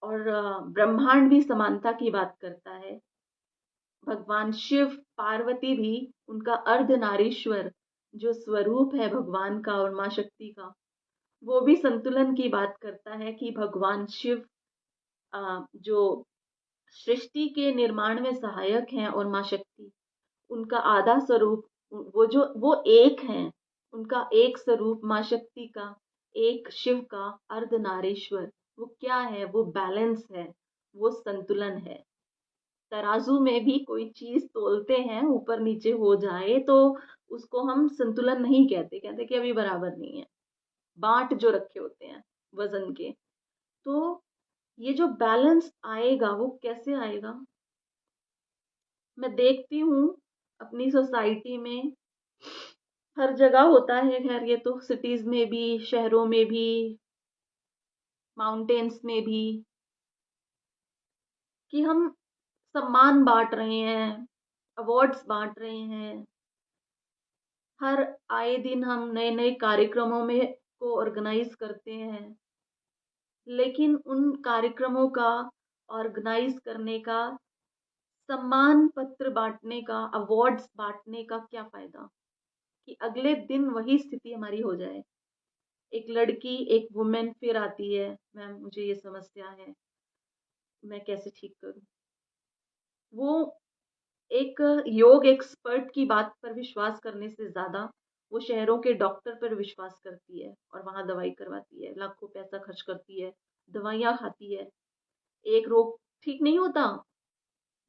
Speaker 1: और ब्रह्मांड भी समानता की बात करता है। भगवान शिव, पार्वती भी, उनका अर्धनारीश्वर जो स्वरूप है भगवान का और माँ शक्ति का, वो भी संतुलन की बात करता है कि भगवान शिव जो सृष्टि के निर्माण में सहायक हैं, और माँ शक्ति उनका आधा स्वरूप, वो एक हैं, उनका एक स्वरूप माँ शक्ति का, एक शिव का अर्धनारीश्वर, वो क्या है, वो बैलेंस है, वो संतुलन है। तराजू में भी कोई चीज तोलते हैं, ऊपर नीचे हो जाए तो उसको हम संतुलन नहीं कहते, कहते कि अभी बराबर नहीं है, बांट जो रखे होते हैं वजन के। तो ये जो बैलेंस आएगा वो कैसे आएगा? मैं देखती हूँ अपनी सोसाइटी में हर जगह होता है, खैर ये तो सिटीज में भी, शहरों में भी, माउंटेन्स में भी, कि हम सम्मान बांट रहे हैं, अवार्ड्स बांट रहे हैं। हर आए दिन हम नए नए कार्यक्रमों में को ऑर्गेनाइज करते हैं, लेकिन उन कार्यक्रमों का ऑर्गेनाइज करने का, सम्मान पत्र बांटने का, अवार्ड्स बांटने का क्या फायदा, कि अगले दिन वही स्थिति हमारी हो जाए। एक लड़की, एक वुमेन फिर आती है, मैम मुझे ये समस्या है, मैं कैसे ठीक करूं? वो एक योग एक्सपर्ट की बात पर विश्वास करने से ज्यादा वो शहरों के डॉक्टर पर विश्वास करती है, और वहां दवाई करवाती है, लाखों पैसा खर्च करती है, दवाइयां खाती है, एक रोग ठीक नहीं होता,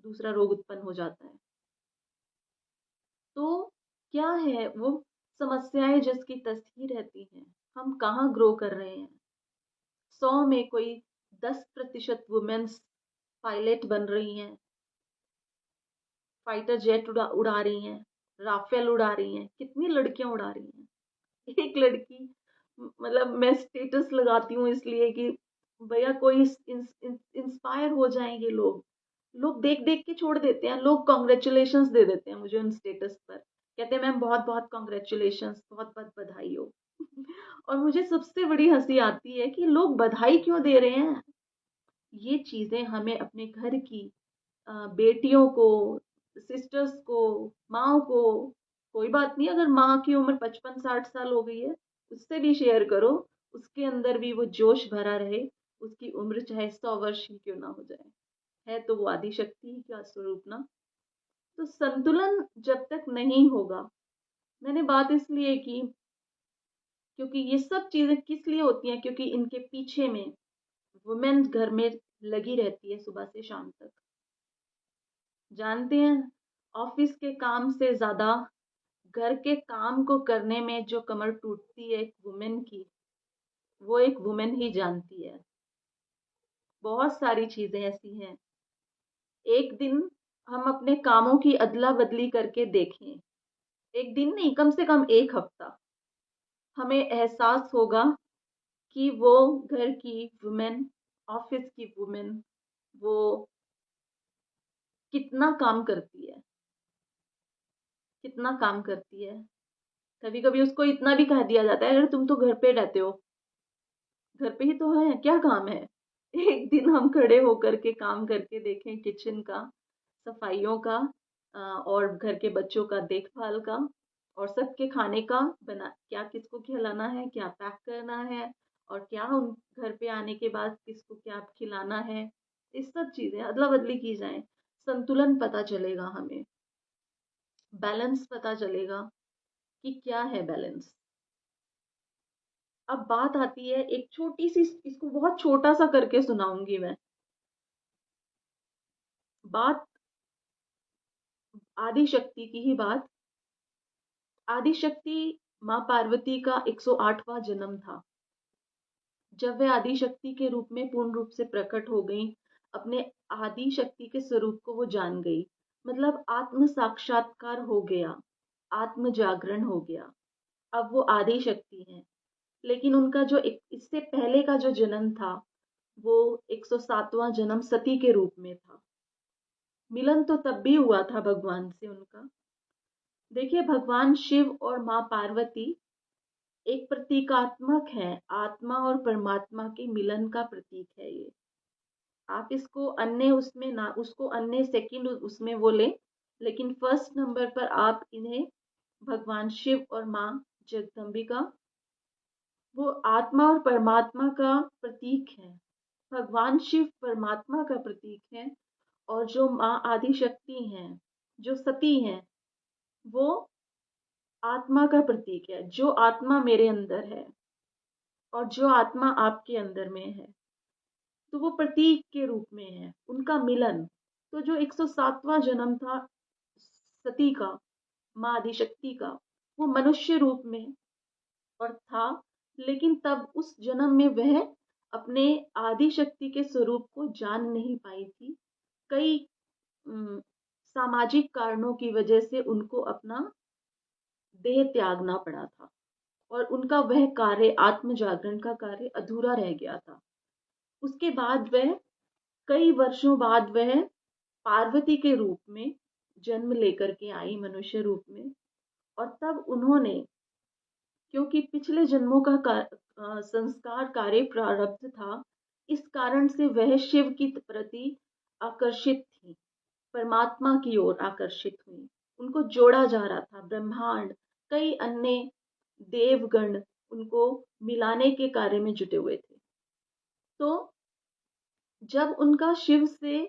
Speaker 1: दूसरा रोग उत्पन्न हो जाता है। तो क्या है वो समस्याएं जिसकी तस्वीर रहती हैं, हम कहाँ ग्रो कर रहे हैं? 100 में कोई 10% वुमेन्स पायलट बन रही हैं, फाइटर जेट उड़ा रही हैं, राफेल उड़ा रही हैं, कितनी लड़कियां उड़ा रही हैं। एक लड़की, मतलब मैं स्टेटस लगाती हूँ इसलिए कि भैया कोई इंस्पायर हो जाएंगे लोग, लोग देख देख के छोड़ देते हैं, लोग कॉन्ग्रेचुलेशंस दे देते हैं मुझे उन स्टेटस पर, कहते हैं मैम बहुत बहुत कॉन्ग्रेचुलेशंस, बहुत बहुत बधाई हो। और मुझे सबसे बड़ी हंसी आती है कि लोग बधाई क्यों दे रहे हैं? ये चीजें हमें अपने घर की बेटियों को, सिस्टर्स को, माँ को, कोई बात नहीं अगर माँ की उम्र 55-60 साल हो गई है, उससे भी शेयर करो, उसके अंदर भी वो जोश भरा रहे, उसकी उम्र चाहे 100 वर्ष ही क्यों ना हो जाए, है तो वो आदि शक्ति का स्वरूप ना। तो संतुलन जब तक नहीं होगा, मैंने बात इसलिए की क्योंकि ये सब चीजें किस लिए होती हैं, क्योंकि इनके पीछे में वुमेन घर में लगी रहती है सुबह से शाम तक। जानते हैं, ऑफिस के काम से ज्यादा घर के काम को करने में जो कमर टूटती है एक वुमेन की, वो एक वुमेन ही जानती है। बहुत सारी चीजें ऐसी हैं, एक दिन हम अपने कामों की अदला बदली करके देखें, एक दिन नहीं, कम से कम एक हफ्ता, हमें एहसास होगा कि वो घर की वुमेन ऑफिस की वुमेन वो कितना काम करती है, कितना काम करती है। कभी कभी उसको इतना भी कह दिया जाता है, अरे तुम तो घर पे रहते हो, घर पे ही तो है, क्या काम है। एक दिन हम खड़े होकर के काम करके देखें किचन का, सफाइयों का, और घर के बच्चों का देखभाल का, और सबके खाने का, बना क्या किसको खिलाना है, क्या पैक करना है, और क्या उन घर पे आने के बाद किसको क्या खिलाना है। इस सब चीजें अदला बदली की जाए, संतुलन पता चलेगा हमें, बैलेंस पता चलेगा कि क्या है बैलेंस। अब बात आती है एक छोटी सी, इसको बहुत छोटा सा करके सुनाऊंगी मैं। बात आदि शक्ति की ही बात। आदि शक्ति माँ पार्वती का 108वां जन्म था। जब वह आदि शक्ति के रूप में पूर्ण रूप से प्रकट हो गई, अपने आदि शक्ति के स्वरूप को वो जान गई, मतलब आत्म साक्षात्कार हो गया, आत्म जागरण हो गया। अब वो आदि शक्ति है। लेकिन उनका जो एक इससे पहले का जो जन्म था, वो 107वां जन्म सती के रूप में था। मिलन तो तब भी हुआ था भगवान से उनका। देखिए, भगवान शिव और माँ पार्वती एक प्रतीकात्मक है, आत्मा और परमात्मा के मिलन का प्रतीक है ये। आप इसको अन्य उसमें ना, उसको अन्य सेकंड उसमें वो ले, लेकिन फर्स्ट नंबर पर आप इन्हें भगवान शिव और माँ जगदम्बिका, वो आत्मा और परमात्मा का प्रतीक है। भगवान शिव परमात्मा का प्रतीक है, और जो माँ आदि शक्ति हैं, जो सती हैं, वो आत्मा का प्रतीक है। जो आत्मा मेरे अंदर है और जो आत्मा आपके अंदर में है, तो वो प्रतीक के रूप में है उनका मिलन। तो जो 107वां जन्म था सती का, माँ आदिशक्ति का, वो मनुष्य रूप में और था। लेकिन तब उस जन्म में वह अपने आदि शक्ति के स्वरूप को जान नहीं पाई थी। कई सामाजिक कारणों की वजह से उनको अपना देह त्यागना पड़ा था, और उनका वह कार्य, आत्म जागरण का कार्य, अधूरा रह गया था। उसके बाद वह कई वर्षों बाद वह पार्वती के रूप में जन्म लेकर के आई, मनुष्य रूप में। और तब उन्होंने, क्योंकि पिछले जन्मों का संस्कार कार्य प्रारब्ध था, इस कारण से वह शिव की प्रति आकर्षित थी, परमात्मा की ओर आकर्षित हुई। उनको जोड़ा जा रहा था, ब्रह्मांड, कई अन्य देवगण उनको मिलाने के कार्य में जुटे हुए थे। तो जब उनका शिव से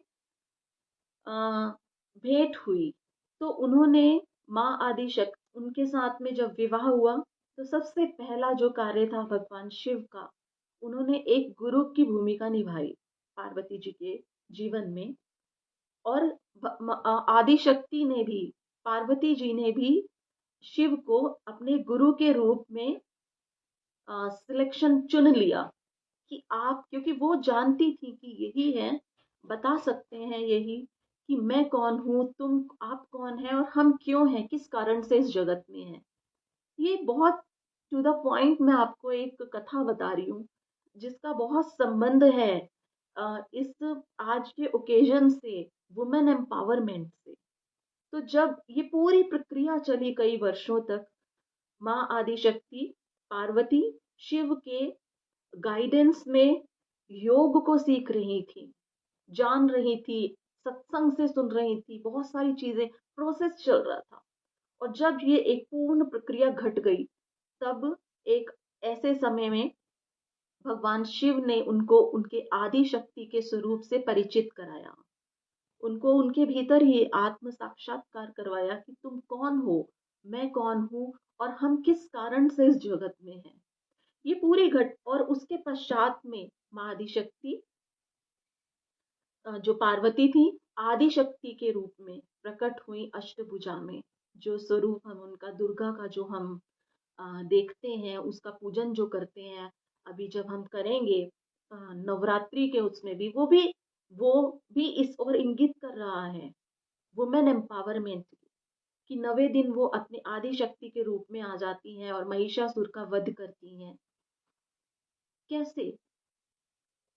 Speaker 1: भेंट हुई, तो उन्होंने माँ आदि शक्ति, उनके साथ में जब विवाह हुआ, तो सबसे पहला जो कार्य था भगवान शिव का, उन्होंने एक गुरु की भूमिका निभाई पार्वती जी के जीवन में। और आदि शक्ति ने भी, पार्वती जी ने भी शिव को अपने गुरु के रूप में सिलेक्शन चुन लिया, कि आप, क्योंकि वो जानती थी कि यही है, बता सकते हैं यही, कि मैं कौन हूँ, तुम आप कौन है, और हम क्यों हैं, किस कारण से इस जगत में हैं। ये बहुत टू द पॉइंट मैं आपको एक कथा बता रही हूँ, जिसका बहुत संबंध है इस आज के ओकेजन से, वुमेन एम्पावरमेंट से। तो जब ये पूरी प्रक्रिया चली कई वर्षों तक, माँ आदिशक्ति पार्वती शिव के गाइडेंस में योग को सीख रही थी, जान रही थी, सत्संग से सुन रही थी, बहुत सारी चीजें, प्रोसेस चल रहा था। और जब ये एक पूर्ण प्रक्रिया घट गई, तब एक ऐसे समय में भगवान शिव ने उनको उनके आदि शक्ति के स्वरूप से परिचित कराया, उनको उनके भीतर ही आत्म साक्षात्कार करवाया कि तुम कौन हो, मैं कौन हूँ, और हम किस कारण से इस जगत में हैं। ये पूरी घट, और उसके पश्चात में माँ आदिशक्ति, जो पार्वती थी, आदि शक्ति के रूप में प्रकट हुई अष्टभुजा में। जो स्वरूप हम उनका, दुर्गा का जो हम देखते हैं, उसका पूजन जो करते हैं, अभी जब हम करेंगे नवरात्रि के, उसमें भी वो भी इस ओर इंगित कर रहा है, वुमेन एम्पावरमेंट, कि नवे दिन वो अपनी आदि शक्ति के रूप में आ जाती हैं और महिषासुर का वध करती हैं। कैसे?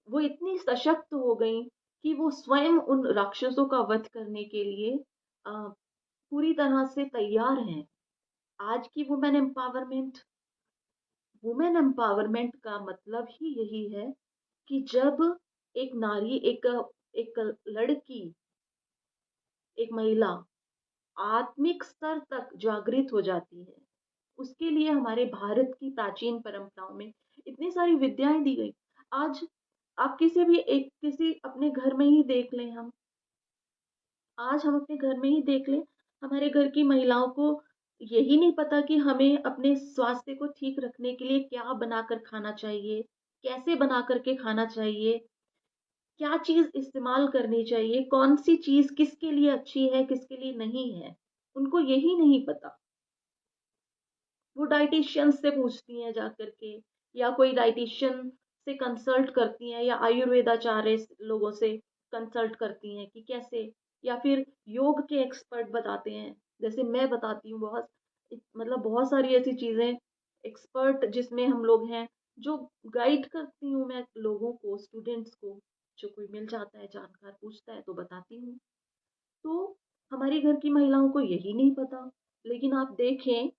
Speaker 1: वो इतनी सशक्त हो गई कि वो स्वयं उन राक्षसों का वध करने के लिए पूरी तरह से तैयार हैं। आज की वुमेन एम्पावरमेंट का मतलब ही यही है कि जब एक नारी, एक लड़की, एक महिला आत्मिक स्तर तक जागृत हो जाती है, उसके लिए हमारे भारत की प्राचीन परंपराओं में इतनी सारी विद्याएं दी गई। आज आप किसी अपने घर में ही देख लें, हम अपने घर में ही देख लें, हमारे घर की महिलाओं को यही नहीं पता कि हमें अपने स्वास्थ्य को ठीक रखने के लिए क्या बनाकर खाना चाहिए, कैसे बना करके खाना चाहिए, क्या चीज इस्तेमाल करनी चाहिए, कौन सी चीज किसके लिए अच्छी है, किसके लिए नहीं है। उनको यही नहीं पता। वो डाइटिशियन से पूछती हैं जाकर के, या कोई डाइटिशियन से कंसल्ट करती हैं, या आयुर्वेदाचार्य लोगों से कंसल्ट करती हैं कि कैसे, या फिर योग के एक्सपर्ट बताते हैं, जैसे मैं बताती हूँ बहुत, मतलब बहुत सारी ऐसी चीजें एक्सपर्ट जिसमें हम लोग हैं, जो गाइड करती हूँ मैं लोगों को, स्टूडेंट्स को, जो कोई मिल जाता है जानकार पूछता है तो बताती हूँ। तो हमारी घर की महिलाओं को यही नहीं पता। लेकिन आप देखें,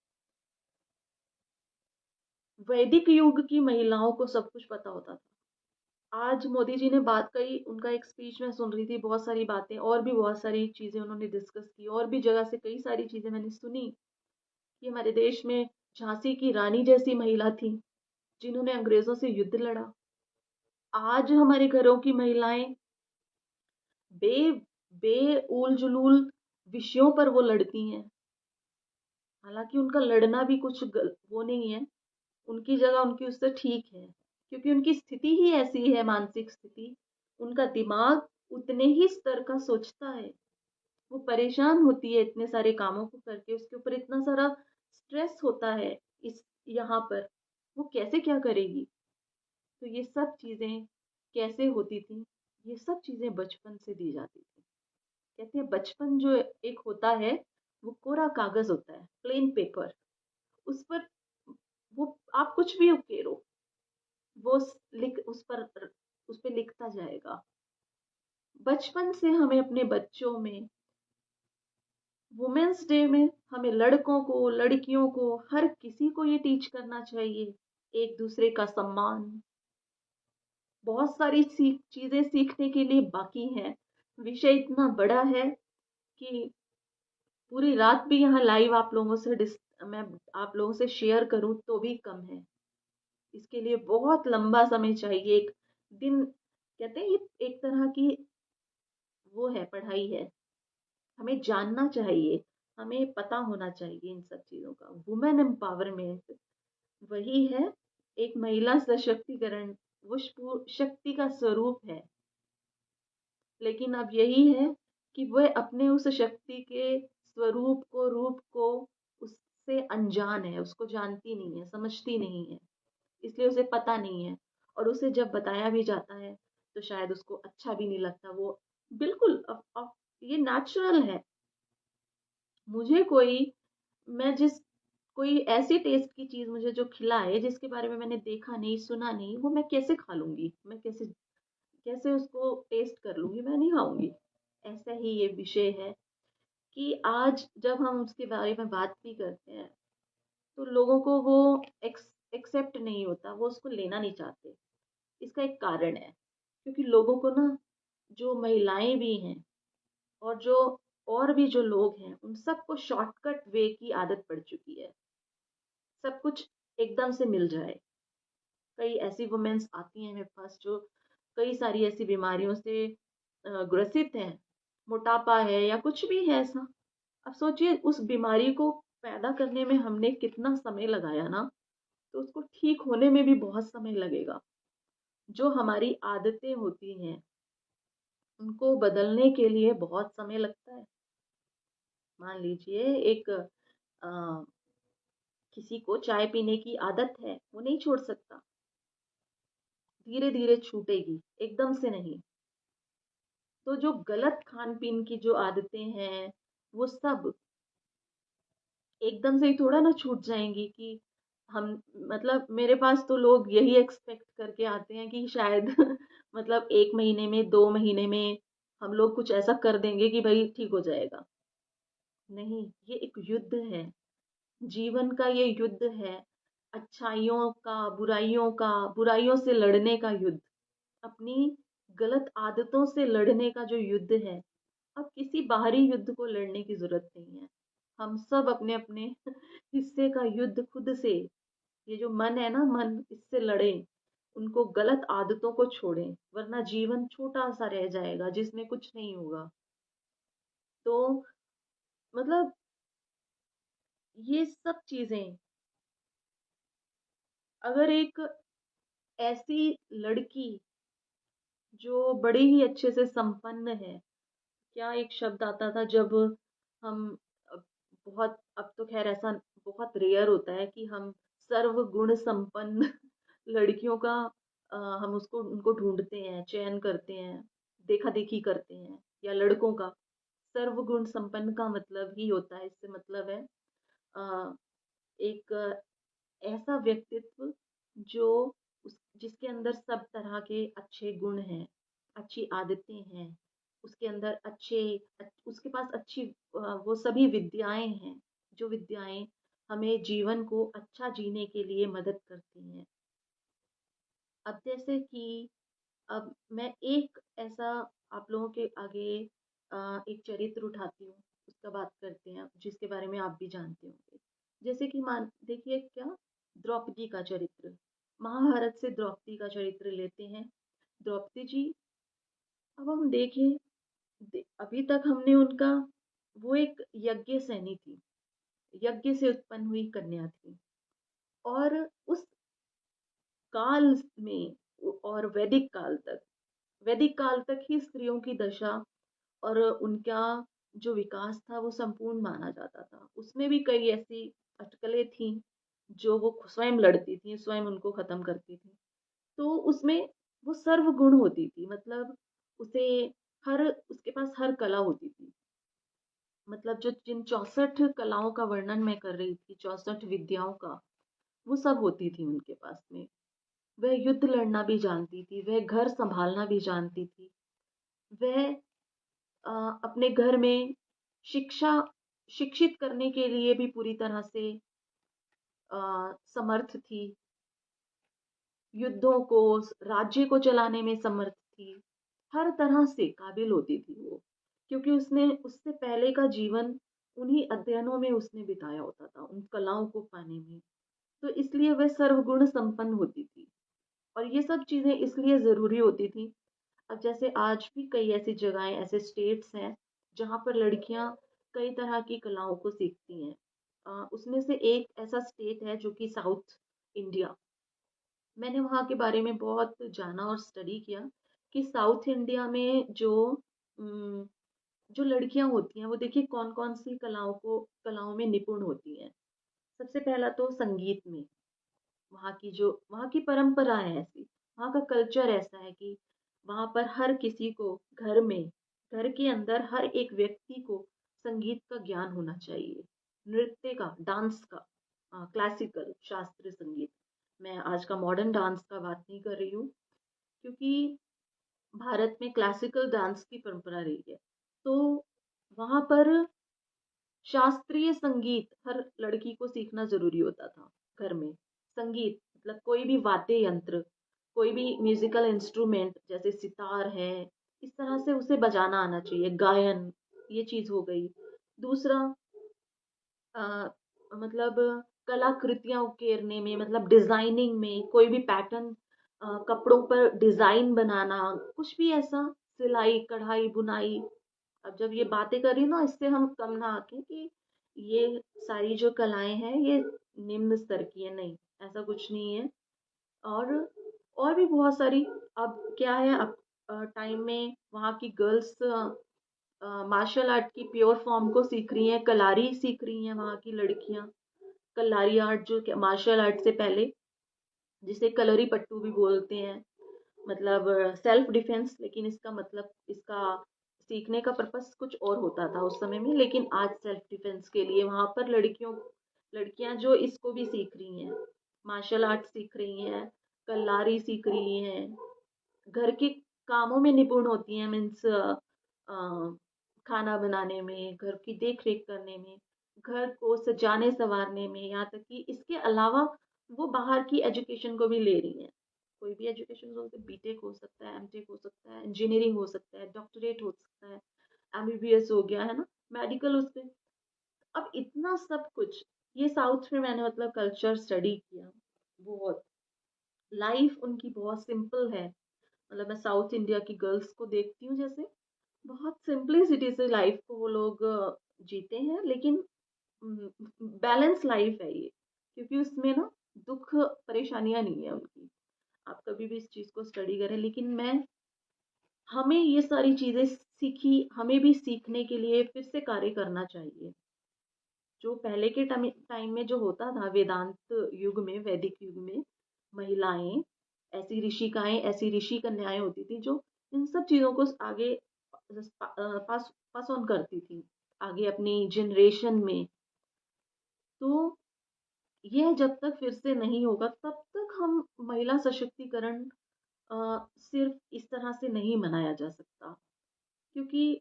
Speaker 1: वैदिक युग की महिलाओं को सब कुछ पता होता था। आज मोदी जी ने बात कही, उनका एक स्पीच में सुन रही थी, बहुत सारी बातें और भी बहुत सारी चीजें उन्होंने डिस्कस की, और भी जगह से कई सारी चीजें मैंने सुनी कि हमारे देश में झांसी की रानी जैसी महिला थी जिन्होंने अंग्रेजों से युद्ध लड़ा। आज हमारे घरों की महिलाएं बे बे उल जुलूल विषयों पर वो लड़ती हैं। हालांकि उनका लड़ना भी वो नहीं है, उनकी जगह उनकी उससे ठीक है, क्योंकि उनकी स्थिति ही ऐसी है, मानसिक स्थिति। उनका दिमाग उतने ही स्तर का सोचता है। वो परेशान होती है इतने सारे कामों को करके, उसके ऊपर इतना सारा स्ट्रेस होता है इस यहाँ पर, वो कैसे क्या करेगी। तो ये सब चीजें कैसे होती थी, ये सब चीजें बचपन से दी जाती थी। कहते हैं बचपन जो एक होता है, वो कोरा कागज होता है, प्लेन पेपर। उस पर वो आप कुछ भी उकेरो, वो उस पे लिखता जाएगा। बचपन से हमें अपने बच्चों में, वुमेन्स डे में हमें लड़कों को, लड़कियों को, हर किसी को ये टीच करना चाहिए, एक दूसरे का सम्मान। बहुत सारी चीजें सीखने के लिए बाकी हैं। विषय इतना बड़ा है कि पूरी रात भी यहाँ लाइव मैं आप लोगों से शेयर करूं तो भी कम है। इसके लिए बहुत लंबा समय चाहिए, एक दिन। कहते हैं ये एक तरह की वो है, पढ़ाई है। हमें जानना चाहिए, हमें पता होना चाहिए इन सब चीजों का। वुमेन एम्पावरमेंट वही है, एक महिला सशक्तिकरण, वो शक्ति का स्वरूप है। लेकिन अब यही है कि वह अपने उस शक्ति के स्वरूप को, रूप को, उससे अनजान है, उसको जानती नहीं है, समझती नहीं है, इसलिए उसे पता नहीं है। और उसे जब बताया भी जाता है तो शायद उसको अच्छा भी नहीं लगता। वो बिल्कुल ये नेचुरल है। मुझे कोई मैं जिस कोई ऐसी टेस्ट की चीज मुझे जो खिलाए, जिसके बारे में मैंने देखा नहीं, सुना नहीं, वो मैं कैसे खा लूंगी, मैं कैसे कैसे उसको टेस्ट कर लूंगी, मैं नहीं खाऊंगी। ऐसा ही ये विषय है कि आज जब हम उसके बारे में बात भी करते हैं तो लोगों को वो एक्सेप्ट नहीं होता, वो उसको लेना नहीं चाहते। इसका एक कारण है, क्योंकि लोगों को ना, जो महिलाएं भी हैं और और भी जो लोग हैं, उन सबको शॉर्टकट वे की आदत पड़ चुकी है। सब कुछ एकदम से मिल जाए। कई ऐसी वुमेन्स आती हैं मेरे पास जो कई सारी ऐसी बीमारियों से ग्रसित हैं, मोटापा है या कुछ भी है ऐसा। अब सोचिए उस बीमारी को पैदा करने में हमने कितना समय लगाया ना, तो उसको ठीक होने में भी बहुत समय लगेगा। जो हमारी आदतें होती हैं, उनको बदलने के लिए बहुत समय लगता है। मान लीजिए अ, किसी को चाय पीने की आदत है, वो नहीं छोड़ सकता, धीरे धीरे छूटेगी, एकदम से नहीं। तो जो गलत खान पीन की जो आदतें हैं, वो सब एकदम से ही थोड़ा ना छूट जाएंगी कि हम, मतलब मेरे पास तो लोग यही एक्सपेक्ट करके आते हैं कि शायद मतलब 1 महीने में, 2 महीने में हम लोग कुछ ऐसा कर देंगे कि भई ठीक हो जाएगा। नहीं, ये एक युद्ध है। जीवन का ये युद्ध है। अच्छाइयों का, बुराइयों से लड़ने का युद्ध। अपनी गलत आदतों से लड़ने का जो युद्ध है। अब किसी बाहरी युद्ध को लड़ने की ज़रूरत नहीं है। हम सब अपने-अपने हिस्से का युद्ध खुद से, ये जो मन है ना, मन, इससे लड़ें। उनको गलत आदतों को छोड़ें, वरना जीवन छोटा-सा रह जाएगा जिसमें कुछ नहीं होगा। तो मतलब ये सब चीज़ें, अगर एक ऐसी लड़की जो बड़े ही अच्छे से संपन्न है, क्या एक शब्द आता था जब हम बहुत, अब तो खैर ऐसा बहुत रेयर होता है कि हम सर्वगुण संपन्न लड़कियों का हम उसको उनको ढूंढते हैं, चयन करते हैं, देखा देखी करते हैं, या लड़कों का। सर्वगुण संपन्न का मतलब ही होता है, इससे मतलब है अ, एक ऐसा व्यक्तित्व जो जिसके अंदर सब तरह के अच्छे गुण हैं, अच्छी आदतें हैं, उसके अंदर उसके पास अच्छी वो सभी विद्याएं हैं, जो विद्याएं हमें जीवन को अच्छा जीने के लिए मदद करती हैं। अब जैसे कि अब मैं एक ऐसा आप लोगों के आगे एक चरित्र उठाती हूँ, उसका बात करते हैं, जिसके बारे में आप भी जानते होंगे। जैसे कि मान देखिए क्या, द्रौपदी का चरित्र, महाभारत से द्रौपदी का चरित्र लेते हैं। द्रौपदी जी, अब हम देखें, अभी तक हमने उनका, वो एक यज्ञ सैनी थी, यज्ञ से उत्पन्न हुई कन्या थी, और उस काल में, और वैदिक काल तक ही स्त्रियों की दशा और उनका जो विकास था वो संपूर्ण माना जाता था। उसमें भी कई ऐसी अटकलें थीं जो वो स्वयं लड़ती थी, स्वयं उनको खत्म करती थी। तो उसमें वो सर्वगुण होती थी, मतलब उसे हर उसके पास हर कला होती थी। मतलब जो जिन 64 कलाओं का वर्णन मैं कर रही थी, 64 विद्याओं का, वो सब होती थी उनके पास में। वह युद्ध लड़ना भी जानती थी, वह घर संभालना भी जानती थी, वह अपने घर में शिक्षा शिक्षित करने के लिए भी पूरी तरह से समर्थ थी, युद्धों को, राज्य को चलाने में समर्थ थी, हर तरह से काबिल होती थी वो, क्योंकि उसने उससे पहले का जीवन उन्हीं अध्ययनों में उसने बिताया होता था, उन कलाओं को पाने में। तो इसलिए वह सर्वगुण संपन्न होती थी, और ये सब चीजें इसलिए जरूरी होती थी। अब जैसे आज भी कई ऐसी जगहें, ऐसे स्टेट्स हैं जहाँ पर लड़कियां कई तरह की कलाओं को सीखती हैं। उसमें से एक ऐसा स्टेट है जो कि साउथ इंडिया। मैंने वहाँ के बारे में बहुत जाना और स्टडी किया कि साउथ इंडिया में उम, जो लड़कियां होती हैं वो देखिए कौन कौन सी कलाओं में निपुण होती हैं। सबसे पहला तो संगीत में, वहाँ की परंपरा है ऐसी, वहाँ का कल्चर ऐसा है कि वहाँ पर हर किसी को घर के अंदर हर एक व्यक्ति को संगीत का ज्ञान होना चाहिए, नृत्य का, डांस का, क्लासिकल शास्त्रीय संगीत। मैं आज का मॉडर्न डांस का बात नहीं कर रही हूँ, क्योंकि भारत में क्लासिकल डांस की परंपरा रही है। तो वहाँ पर शास्त्रीय संगीत हर लड़की को सीखना ज़रूरी होता था घर में। संगीत मतलब कोई भी वाद्य यंत्र, कोई भी म्यूज़िकल इंस्ट्रूमेंट जैसे सितार है, इस तरह से उसे बजाना आना चाहिए, गायन, ये चीज़ हो गई। दूसरा अ, मतलब कलाकृतियाँ उकेरने में, मतलब डिज़ाइनिंग में, कोई भी पैटर्न कपड़ों पर डिज़ाइन बनाना, कुछ भी ऐसा, सिलाई, कढ़ाई, बुनाई। अब जब ये बातें कर रही हूँ ना, इससे हम कम ना आके कि ये सारी जो कलाएं हैं ये निम्न स्तर की है, नहीं, ऐसा कुछ नहीं है। और और भी बहुत सारी, अब क्या है, अब टाइम में वहाँ की गर्ल्स मार्शल आर्ट की प्योर फॉर्म को सीख रही हैं, कलारी सीख रही हैं वहाँ की लड़कियाँ। कलारी आर्ट जो मार्शल आर्ट से पहले, जिसे कलरी पट्टू भी बोलते हैं, मतलब सेल्फ डिफेंस, लेकिन इसका मतलब, इसका सीखने का पर्पस कुछ और होता था उस समय में, लेकिन आज सेल्फ डिफेंस के लिए वहां पर लड़कियां जो इसको भी सीख रही हैं, मार्शल आर्ट सीख रही हैं, कलारी सीख रही हैं, घर के कामों में निपुण होती हैं, मीन्स खाना बनाने में, घर की देख रेख करने में, घर को सजाने संवारने में, यहाँ तक कि इसके अलावा वो बाहर की एजुकेशन को भी ले रही हैं। कोई भी एजुकेशन हो सकता है, बीटेक हो सकता है, एमटेक हो सकता है, इंजीनियरिंग हो सकता है, डॉक्टरेट हो सकता है, एमबीबीएस हो गया है ना, मेडिकल उसपे। अब इतना सब कुछ, ये साउथ में मैंने मतलब कल्चर स्टडी किया। बहुत लाइफ उनकी बहुत सिंपल है। मतलब मैं साउथ इंडिया की गर्ल्स को देखती हूँ, जैसे बहुत सिंपलिसिटी से लाइफ को वो लोग जीते हैं, लेकिन बैलेंस लाइफ है ये, क्योंकि उसमें ना दुख परेशानियां नहीं है उनकी। आप कभी भी इस चीज को स्टडी करें, लेकिन मैं हमें ये सारी चीजें सीखी, हमें भी सीखने के लिए फिर से कार्य करना चाहिए। जो पहले के टाइम में जो होता था, वेदांत युग में, वैदिक युग में, महिलाएं ऐसी ऋषिकाएं, ऐसी ऋषि कन्याएं होती थी जो इन सब चीजों को आगे पास पास ऑन करती थी, आगे अपनी जनरेशन में। तो यह जब तक फिर से नहीं होगा, तब तक हम महिला सशक्तिकरण सिर्फ इस तरह से नहीं मनाया जा सकता। क्योंकि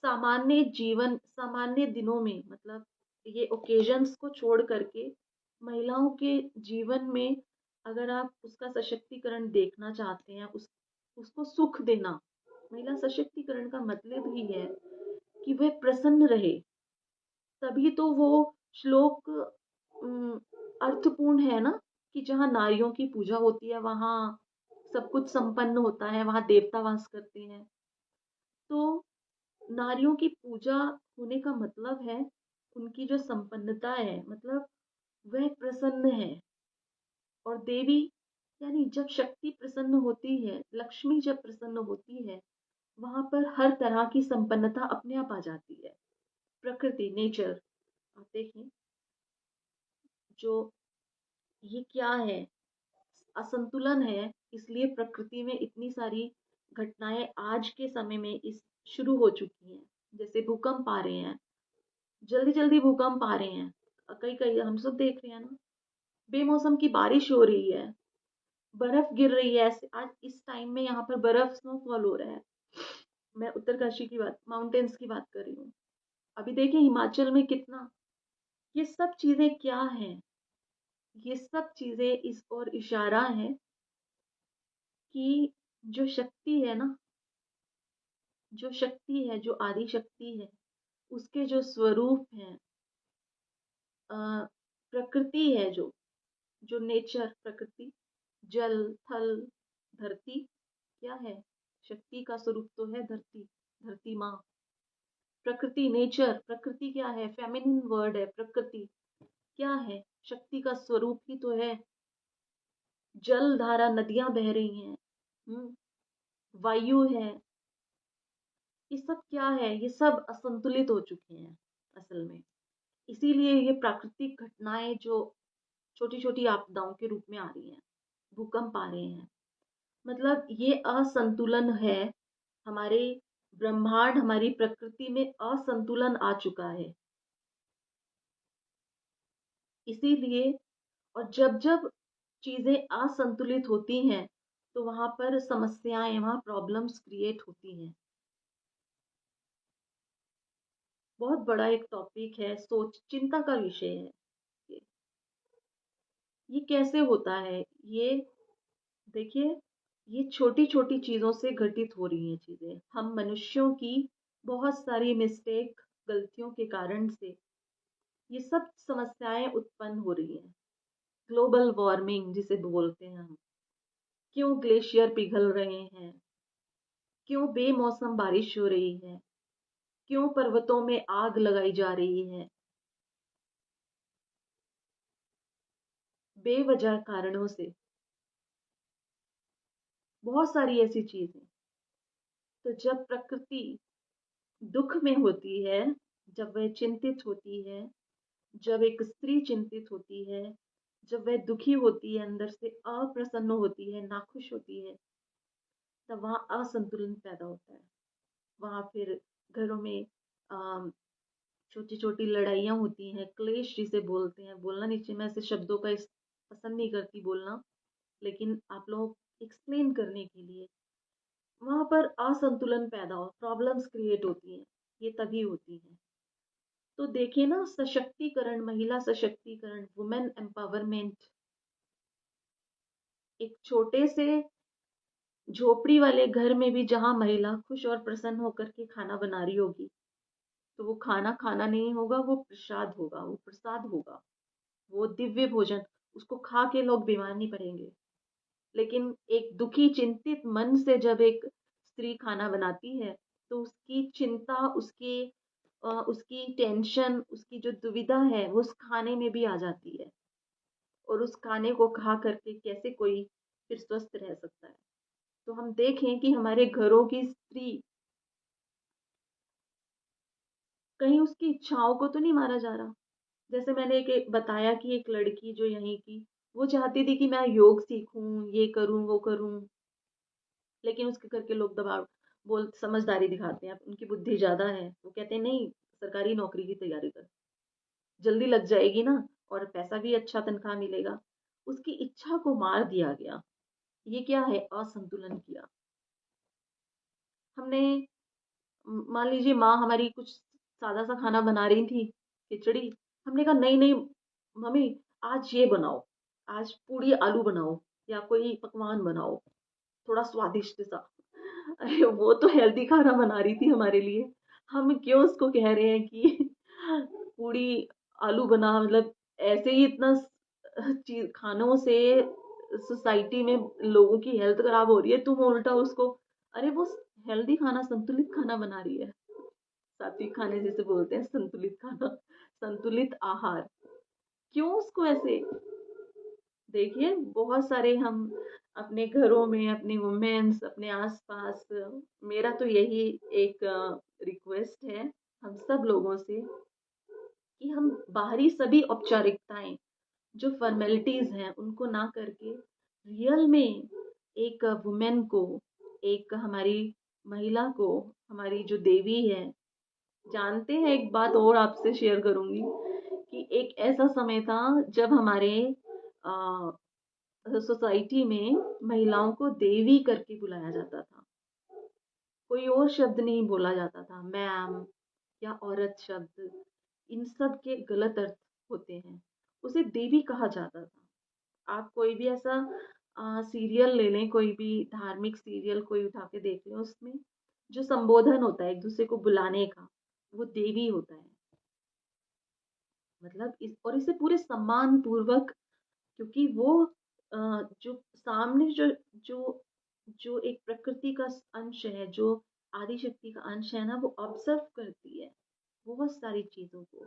Speaker 1: सामान्य जीवन, सामान्य दिनों में, मतलब ये ओकेजन्स को छोड़ करके महिलाओं के जीवन में अगर आप उसका सशक्तिकरण देखना चाहते हैं, उसको सुख देना, महिला सशक्तिकरण का मतलब ही है कि वह प्रसन्न रहे। तभी तो वो श्लोक अर्थपूर्ण है ना, कि जहाँ नारियों की पूजा होती है वहां सब कुछ संपन्न होता है, वहां देवता वास करते हैं। तो नारियों की पूजा होने का मतलब है उनकी जो संपन्नता है, मतलब वह प्रसन्न है। और देवी यानी जब शक्ति प्रसन्न होती है, लक्ष्मी जब प्रसन्न होती है, वहां पर हर तरह की संपन्नता अपने आप आ जाती है। प्रकृति, नेचर, आप देखें, जो ये क्या है, असंतुलन है, इसलिए प्रकृति में इतनी सारी घटनाएं आज के समय में इस शुरू हो चुकी हैं। जैसे भूकंप आ रहे हैं, जल्दी जल्दी भूकंप आ रहे हैं, कई कई हम सब देख रहे हैं ना, बेमौसम की बारिश हो रही है, बर्फ गिर रही है। ऐसे आज इस टाइम में यहाँ पर बर्फ स्नोफॉल हो रहा है। मैं उत्तरकाशी की बात, माउंटेन्स की बात कर रही हूँ। अभी देखिए हिमाचल में कितना, ये सब चीजें क्या है, ये सब चीजें इस और इशारा है कि जो शक्ति है ना, जो शक्ति है, जो आदि शक्ति है, उसके जो स्वरूप हैं, प्रकृति है, जो जो नेचर, प्रकृति, जल, थल, धरती, क्या है, शक्ति का स्वरूप तो है धरती, धरती माँ। प्रकृति, नेचर, प्रकृति क्या है, फेमिनिन वर्ड है प्रकृति। क्या है, शक्ति का स्वरूप ही तो है। जल धारा, नदियां बह रही हैं, वायु है, ये सब क्या है, ये सब असंतुलित हो चुके हैं असल में। इसीलिए ये प्राकृतिक घटनाएं जो छोटी छोटी आपदाओं के रूप में आ रही हैं, भूकंप आ रहे हैं, मतलब ये असंतुलन है। हमारे ब्रह्मांड, हमारी प्रकृति में असंतुलन आ चुका है। इसीलिए, और जब जब चीजें असंतुलित होती हैं, तो वहां पर समस्याएं, वहां प्रॉब्लम्स क्रिएट होती हैं। बहुत बड़ा एक टॉपिक है, सोच चिंता का विषय है ये। ये कैसे होता है, ये देखिए, ये छोटी छोटी चीजों से घटित हो रही हैं चीजें, हम मनुष्यों की बहुत सारी मिस्टेक, गलतियों के कारण से ये सब समस्याएं उत्पन्न हो रही हैं। ग्लोबल वार्मिंग जिसे बोलते हैं हम, क्यों ग्लेशियर पिघल रहे हैं, क्यों बेमौसम बारिश हो रही है, क्यों पर्वतों में आग लगाई जा रही है, बेवजह कारणों से, बहुत सारी ऐसी चीजें। तो जब प्रकृति दुख में होती है, जब वह चिंतित होती है, जब एक स्त्री चिंतित होती है, जब वह दुखी होती है, अंदर से अप्रसन्न होती है, नाखुश होती है, तब वहां असंतुलन पैदा होता है। वहां फिर घरों में छोटी छोटी लड़ाइयाँ होती हैं, क्लेश जिसे बोलते हैं, बोलना नहीं चाहिए, मैं ऐसे शब्दों का पसंद नहीं करती बोलना, लेकिन आप लोग एक्सप्लेन करने के लिए, वहां पर असंतुलन पैदा हो, प्रॉब्लम्स क्रिएट होती हैं। ये तभी होती हैं। तो देखिए ना, सशक्तिकरण, महिला सशक्तिकरण, वुमेन एम्पावरमेंट, एक छोटे से झोपड़ी वाले घर में भी जहां महिला खुश और प्रसन्न होकर के खाना बना रही होगी, तो वो खाना खाना नहीं होगा, वो प्रसाद होगा, वो प्रसाद होगा, वो दिव्य भोजन। उसको खा के लोग बीमार नहीं पड़ेंगे। लेकिन एक दुखी चिंतित मन से जब एक स्त्री खाना बनाती है, तो उसकी चिंता, उसकी टेंशन, उसकी जो दुविधा है, वो उस खाने में भी आ जाती है। और उस खाने को खा करके कैसे कोई फिर स्वस्थ रह सकता है। तो हम देखें कि हमारे घरों की स्त्री, कहीं उसकी इच्छाओं को तो नहीं मारा जा रहा। जैसे मैंने एक बताया कि एक लड़की जो यहीं की, वो चाहती थी कि मैं योग सीखूं, ये करूं, वो करूं। लेकिन उसके घर के लोग दबाव, बोल समझदारी दिखाते हैं, उनकी बुद्धि ज्यादा है। वो कहते हैं नहीं, सरकारी नौकरी की तैयारी कर, जल्दी लग जाएगी ना, और पैसा भी अच्छा तनख्वाह मिलेगा। उसकी इच्छा को मार दिया गया। ये क्या है? असंतुलन किया हमने। मान लीजिए माँ हमारी कुछ सादा सा खाना बना रही थी, खिचड़ी। हमने कहा नहीं नहीं मम्मी, आज ये बनाओ, आज पूड़ी आलू बनाओ, या कोई पकवान बनाओ थोड़ा स्वादिष्ट सा। अरे वो तो हेल्दी खाना बना रही थी हमारे लिए। हम क्यों उसको कह रहे हैं कि पूड़ी आलू बना, मतलब ऐसे ही इतना चीज खानों से सोसाइटी में लोगों की हेल्थ खराब हो रही है, तुम उल्टा उसको, अरे वो हेल्दी खाना, संतुलित खाना बना रही है। सात्विक खाने जिसे बोलते हैं, संतुलित खाना, संतुलित आहार। क्यों उसको ऐसे? देखिए बहुत सारे हम अपने घरों में, अपने वुमेन्स, अपने आसपास, मेरा तो यही एक रिक्वेस्ट है हम सब लोगों से, कि हम बाहरी सभी औपचारिकताएं, जो फॉर्मेलिटीज हैं, उनको ना करके रियल में एक वुमेन को, एक हमारी महिला को, हमारी जो देवी है। जानते हैं, एक बात और आपसे शेयर करूंगी, कि एक ऐसा समय था जब हमारे सोसाइटी में महिलाओं को देवी करके बुलाया जाता था। कोई और शब्द नहीं बोला जाता था, मैम या औरत शब्द, इन सब के गलत अर्थ होते हैं। उसे देवी कहा जाता था। आप कोई भी ऐसा सीरियल ले लें, कोई भी धार्मिक सीरियल कोई उठा के देख लें, उसमें जो संबोधन होता है एक दूसरे को बुलाने का, वो देवी होता है। मतलब और इसे पूरे सम्मान पूर्वक, क्योंकि वो जो सामने जो जो जो एक प्रकृति का अंश है, जो आदि शक्ति का अंश है ना, वो ऑब्जर्व करती है बहुत सारी चीजों को।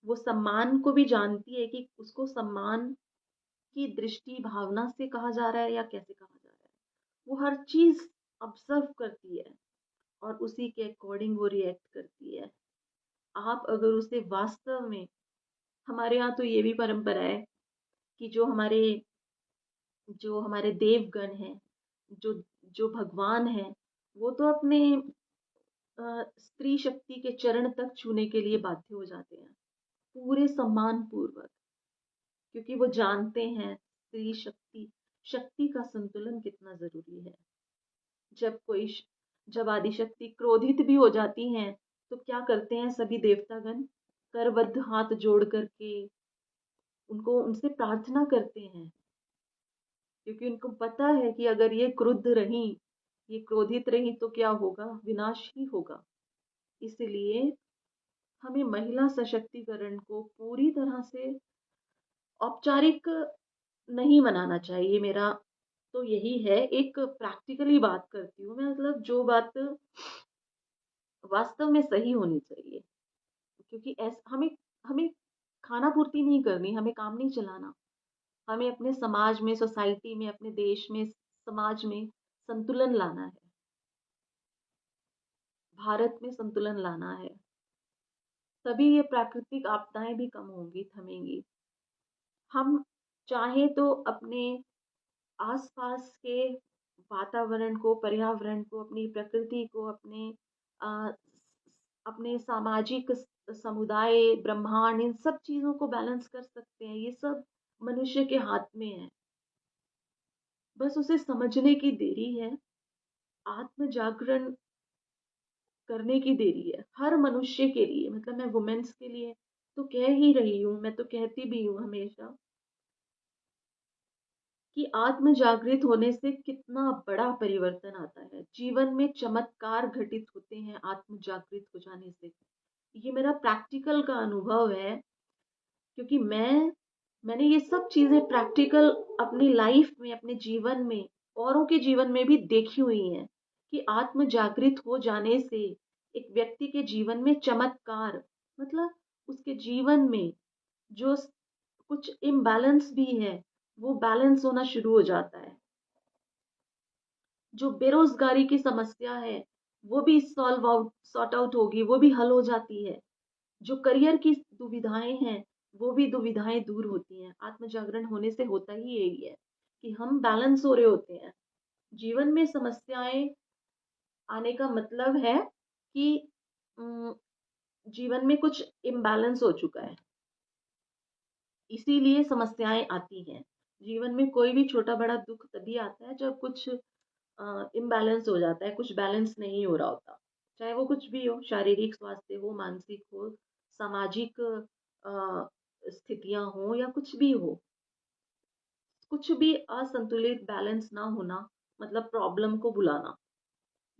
Speaker 1: वो सम्मान को भी जानती है कि उसको सम्मान की दृष्टि भावना से कहा जा रहा है या कैसे कहा जा रहा है। वो हर चीज ऑब्जर्व करती है, और उसी के अकॉर्डिंग वो रिएक्ट करती है। आप अगर उसे वास्तव में, हमारे यहाँ तो ये भी परंपरा है कि जो हमारे देवगण हैं, जो जो भगवान हैं, वो तो अपने स्त्री शक्ति के चरण तक छूने के लिए बाध्य हो जाते हैं, पूरे सम्मान पूर्वक, क्योंकि वो जानते हैं स्त्री शक्ति, शक्ति का संतुलन कितना जरूरी है। जब कोई जब आदिशक्ति क्रोधित भी हो जाती हैं, तो क्या करते हैं सभी देवतागण? करबद्ध हाथ जोड़ करके उनको, उनसे प्रार्थना करते हैं, क्योंकि उनको पता है कि अगर ये क्रुद्ध रही, ये क्रोधित रही, तो क्या होगा? विनाश ही होगा। इसलिए हमें महिला सशक्तिकरण को पूरी तरह से औपचारिक नहीं मनाना चाहिए। मेरा तो यही है, एक प्रैक्टिकली बात करती हूँ मैं, मतलब जो बात वास्तव में सही होनी चाहिए। क्योंकि हमें हमें खाना पूर्ति नहीं करनी, हमें काम नहीं चलाना, हमें अपने समाज में, सोसाइटी में, अपने देश में, समाज में संतुलन लाना है। भारत में संतुलन लाना है, तभी ये प्राकृतिक आपदाएं भी कम होंगी, थमेंगी। हम चाहे तो अपने आसपास के वातावरण को, पर्यावरण को, अपनी प्रकृति को, अ, अपने सामाजिक समुदाय, ब्रह्मांड, इन सब चीजों को बैलेंस कर सकते हैं। ये सब मनुष्य के हाथ में है, बस उसे समझने की देरी है। आत्म जागरण करने की देरी है हर मनुष्य के लिए। मतलब मैं वुमेन्स के लिए तो कह ही रही हूँ, मैं तो कहती भी हूँ हमेशा कि आत्म जागृत होने से कितना बड़ा परिवर्तन आता है, जीवन में चमत्कार घटित होते हैं आत्म जागृत हो जाने से। ये मेरा प्रैक्टिकल का अनुभव है, क्योंकि मैंने ये सब चीजें प्रैक्टिकल अपनी लाइफ में, अपने जीवन में, औरों के जीवन में भी देखी हुई हैं कि आत्म जागृत हो जाने से एक व्यक्ति के जीवन में चमत्कार, मतलब उसके जीवन में जो कुछ इम्बैलेंस भी है वो बैलेंस होना शुरू हो जाता है। जो बेरोजगारी की समस्या है वो भी सॉल्व आउट, सॉर्ट आउट होगी, वो भी हल हो जाती है। जो करियर की दुविधाएं हैं वो भी दुविधाएं दूर होती हैं। आत्म जागरण होने से होता ही यही है कि हम बैलेंस हो रहे होते हैं। जीवन में समस्याएं आने का मतलब है कि अम, जीवन में कुछ इम्बैलेंस हो चुका है, इसीलिए समस्याएं आती हैं। जीवन में कोई भी छोटा बड़ा दुख तभी आता है जब कुछ इम्बैलेंस हो जाता है, कुछ बैलेंस नहीं हो रहा होता। चाहे वो कुछ भी हो, शारीरिक स्वास्थ्य हो, मानसिक हो, सामाजिक स्थितियां हो, या कुछ भी हो, कुछ भी असंतुलित बैलेंस ना होना मतलब प्रॉब्लम को बुलाना।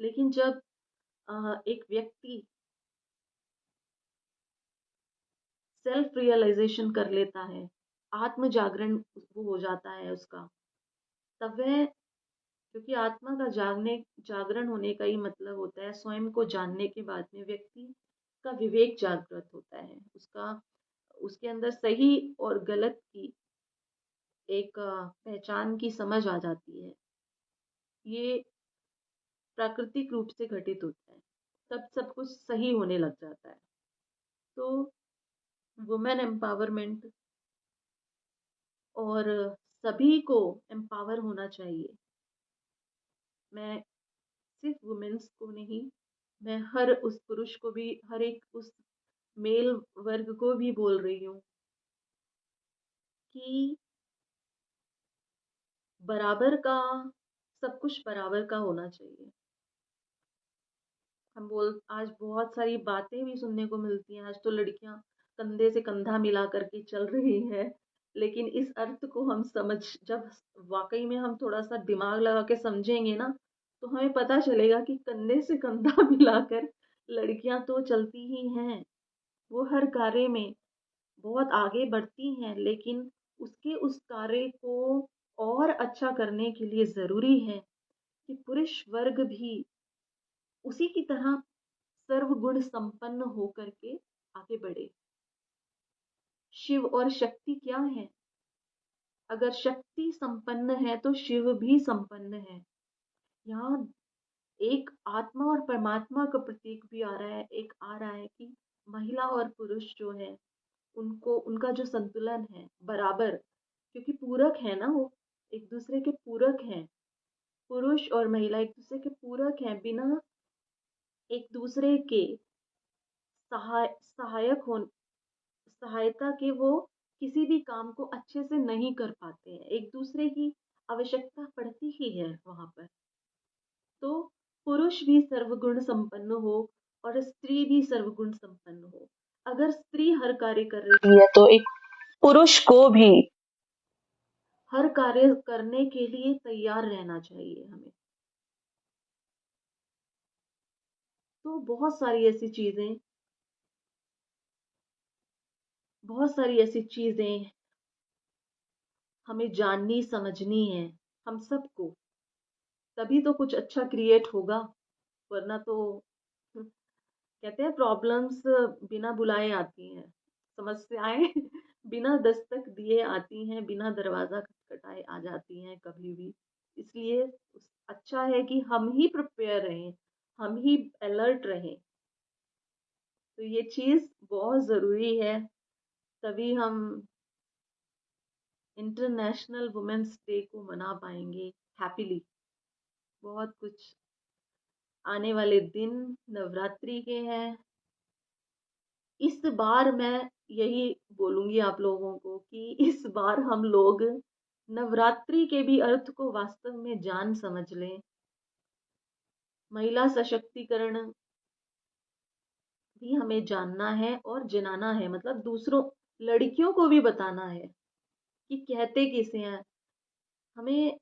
Speaker 1: लेकिन जब एक व्यक्ति सेल्फ रियलाइजेशन कर लेता है, आत्म जागरण वो हो जाता है उसका, तब वह, क्योंकि आत्मा का जागरण होने का ही मतलब होता है स्वयं को जानने के बाद में व्यक्ति का विवेक जागृत होता है, उसका उसके अंदर सही और गलत की एक पहचान की समझ आ जाती है। ये प्राकृतिक रूप से घटित होता है, तब सब कुछ सही होने लग जाता है। तो वुमेन एम्पावरमेंट, और सभी को एम्पावर होना चाहिए। मैं सिर्फ वुमेन्स को नहीं, मैं हर उस पुरुष को भी, हर एक उस मेल वर्ग को भी बोल रही हूँ कि बराबर का, सब कुछ बराबर का होना चाहिए। आज बहुत सारी बातें भी सुनने को मिलती हैं, आज तो लड़कियां कंधे से कंधा मिला करके चल रही हैं। लेकिन इस अर्थ को हम समझ, जब वाकई में हम थोड़ा सा दिमाग लगा के समझेंगे ना, तो हमें पता चलेगा कि कंधे से कंधा मिलाकर लड़कियां तो चलती ही हैं। वो हर कार्य में बहुत आगे बढ़ती हैं, लेकिन उसके उस कार्य को और अच्छा करने के लिए जरूरी है कि पुरुष वर्ग भी उसी की तरह सर्वगुण संपन्न होकर के आगे बढ़े। शिव और शक्ति क्या है? अगर शक्ति संपन्न है तो शिव भी संपन्न है। यहाँ एक आत्मा और परमात्मा का प्रतीक भी आ रहा है, एक आ रहा है कि महिला और पुरुष जो है उनको, उनका जो संतुलन है बराबर, क्योंकि पूरक है ना, वो एक दूसरे के पूरक हैं। पुरुष और महिला एक दूसरे के पूरक हैं, बिना एक दूसरे के सहायक हो, सहायता के वो किसी भी काम को अच्छे से नहीं कर पाते हैं। एक दूसरे की आवश्यकता पड़ती ही है वहां पर। तो पुरुष भी सर्वगुण संपन्न हो और स्त्री भी सर्वगुण संपन्न हो। अगर स्त्री हर कार्य कर रही है तो एक पुरुष को भी हर कार्य करने के लिए तैयार रहना चाहिए हमें। तो बहुत सारी ऐसी चीजें हमें जाननी समझनी है, हम सबको। तभी तो कुछ अच्छा क्रिएट होगा, वरना तो कहते हैं प्रॉब्लम्स बिना बुलाए आती हैं, समस्याएं बिना दस्तक दिए आती हैं, बिना दरवाजा खटखटाए आ जाती हैं कभी भी। इसलिए अच्छा है कि हम ही प्रिपेयर रहें, हम ही अलर्ट रहें। तो ये चीज बहुत जरूरी है, तभी हम इंटरनेशनल वुमेन्स डे को मना पाएंगे हैप्पीली। बहुत कुछ आने वाले दिन नवरात्रि के हैं। इस बार मैं यही बोलूंगी आप लोगों को कि इस बार हम लोग नवरात्रि के भी अर्थ को वास्तव में जान समझ लें। महिला सशक्तिकरण भी हमें जानना है और जनाना है, मतलब दूसरों लड़कियों को भी बताना है कि कहते किसे हैं। हमें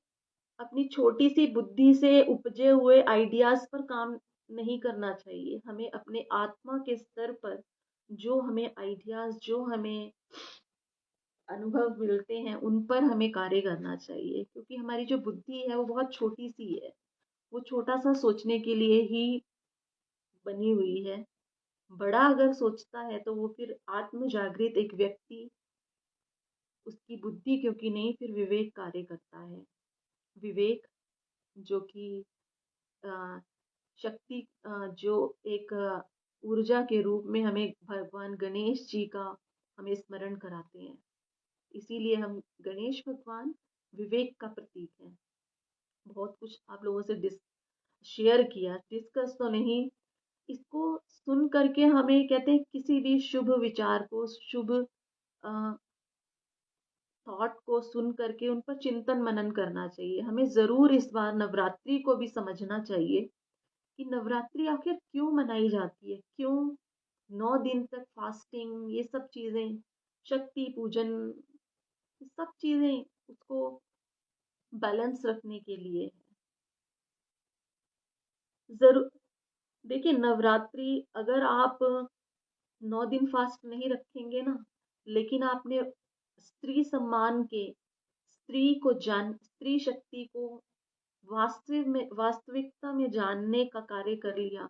Speaker 1: अपनी छोटी सी बुद्धि से उपजे हुए आइडियाज पर काम नहीं करना चाहिए। हमें अपने आत्मा के स्तर पर जो हमें आइडियाज, जो हमें अनुभव मिलते हैं, उन पर हमें कार्य करना चाहिए, क्योंकि हमारी जो बुद्धि है वो बहुत छोटी सी है। वो छोटा सा सोचने के लिए ही बनी हुई है। बड़ा अगर सोचता है तो वो फिर आत्म जागृत एक व्यक्ति, उसकी बुद्धि क्योंकि नहीं, फिर विवेक कार्य करता है। विवेक जो कि अ, शक्ति, जो एक ऊर्जा के रूप में हमें भगवान गणेश जी का हमें स्मरण कराते हैं। इसीलिए हम गणेश भगवान विवेक का प्रतीक है। बहुत कुछ आप लोगों से शेयर किया, डिस्कस तो नहीं। इसको सुन करके हमें कहते हैं किसी भी शुभ विचार को, शुभ थॉट को सुन करके उन पर चिंतन मनन करना चाहिए। हमें जरूर इस बार नवरात्रि को भी समझना चाहिए कि नवरात्रि आखिर क्यों मनाई जाती है, क्यों 9 दिन तक फास्टिंग, ये सब चीजें, शक्ति पूजन, ये सब चीजें उसको बैलेंस रखने के लिए है। जरूर देखिए, नवरात्रि अगर आप 9 दिन फास्ट नहीं रखेंगे ना, लेकिन आपने स्त्री सम्मान के, स्त्री शक्ति को वास्तविकता में जानने का कार्य कर लिया,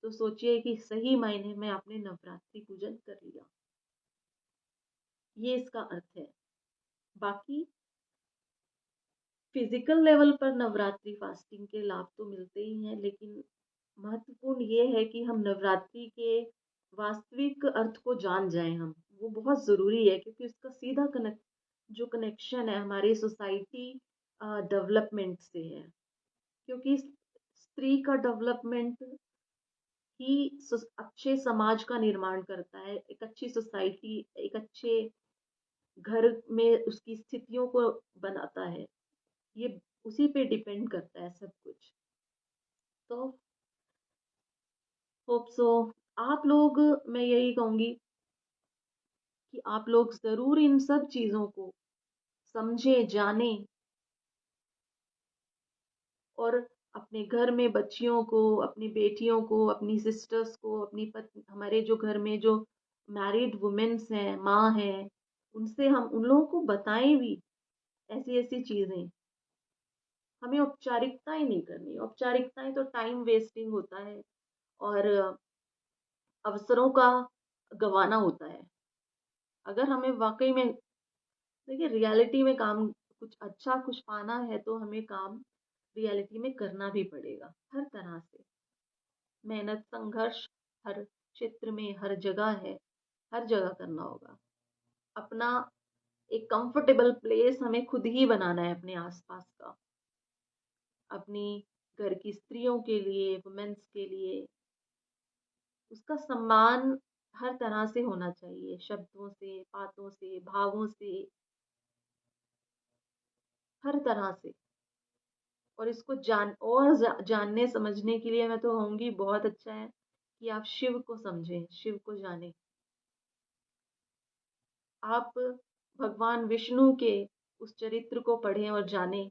Speaker 1: तो सोचिए कि सही मायने में आपने नवरात्रि पूजन कर लिया। ये इसका अर्थ है। बाकी फिजिकल लेवल पर नवरात्रि फास्टिंग के लाभ तो मिलते ही हैं, लेकिन महत्वपूर्ण ये है कि हम नवरात्रि के वास्तविक अर्थ को जान जाएं। हम, वो बहुत जरूरी है, क्योंकि उसका सीधा कनेक्शन है हमारी सोसाइटी डेवलपमेंट से है। क्योंकि स्त्री का डेवलपमेंट ही अच्छे समाज का निर्माण करता है, एक अच्छी सोसाइटी, एक अच्छे घर में उसकी स्थितियों को बनाता है। ये उसी पे डिपेंड करता है सब कुछ। तो होप सो आप लोग, मैं यही कहूंगी कि आप लोग जरूर इन सब चीजों को समझे, जाने, और अपने घर में बच्चियों को, अपनी बेटियों को, अपनी सिस्टर्स को, हमारे जो घर में जो मैरिड वुमेन्स हैं, माँ हैं, उनसे हम उन लोगों को बताएं भी ऐसी ऐसी चीजें। हमें औपचारिकताएं नहीं करनी। औपचारिकताएं तो टाइम वेस्टिंग होता है और अवसरों का गंवाना होता है। अगर हमें वाकई में, देखिए, रियलिटी में काम, कुछ अच्छा कुछ पाना है तो हमें काम रियलिटी में करना भी पड़ेगा, हर तरह से। मेहनत, संघर्ष हर क्षेत्र में, हर जगह है, हर जगह करना होगा। अपना एक कंफर्टेबल प्लेस हमें खुद ही बनाना है अपने आसपास का, अपनी घर की स्त्रियों के लिए, वुमेन्स के लिए। उसका सम्मान हर तरह से होना चाहिए, शब्दों से, बातों से, भावों से, हर तरह से। और इसको जानने समझने के लिए मैं तो कहूंगी बहुत अच्छा है कि आप शिव को समझें, शिव को जानें। आप भगवान विष्णु के उस चरित्र को पढ़ें और जानें।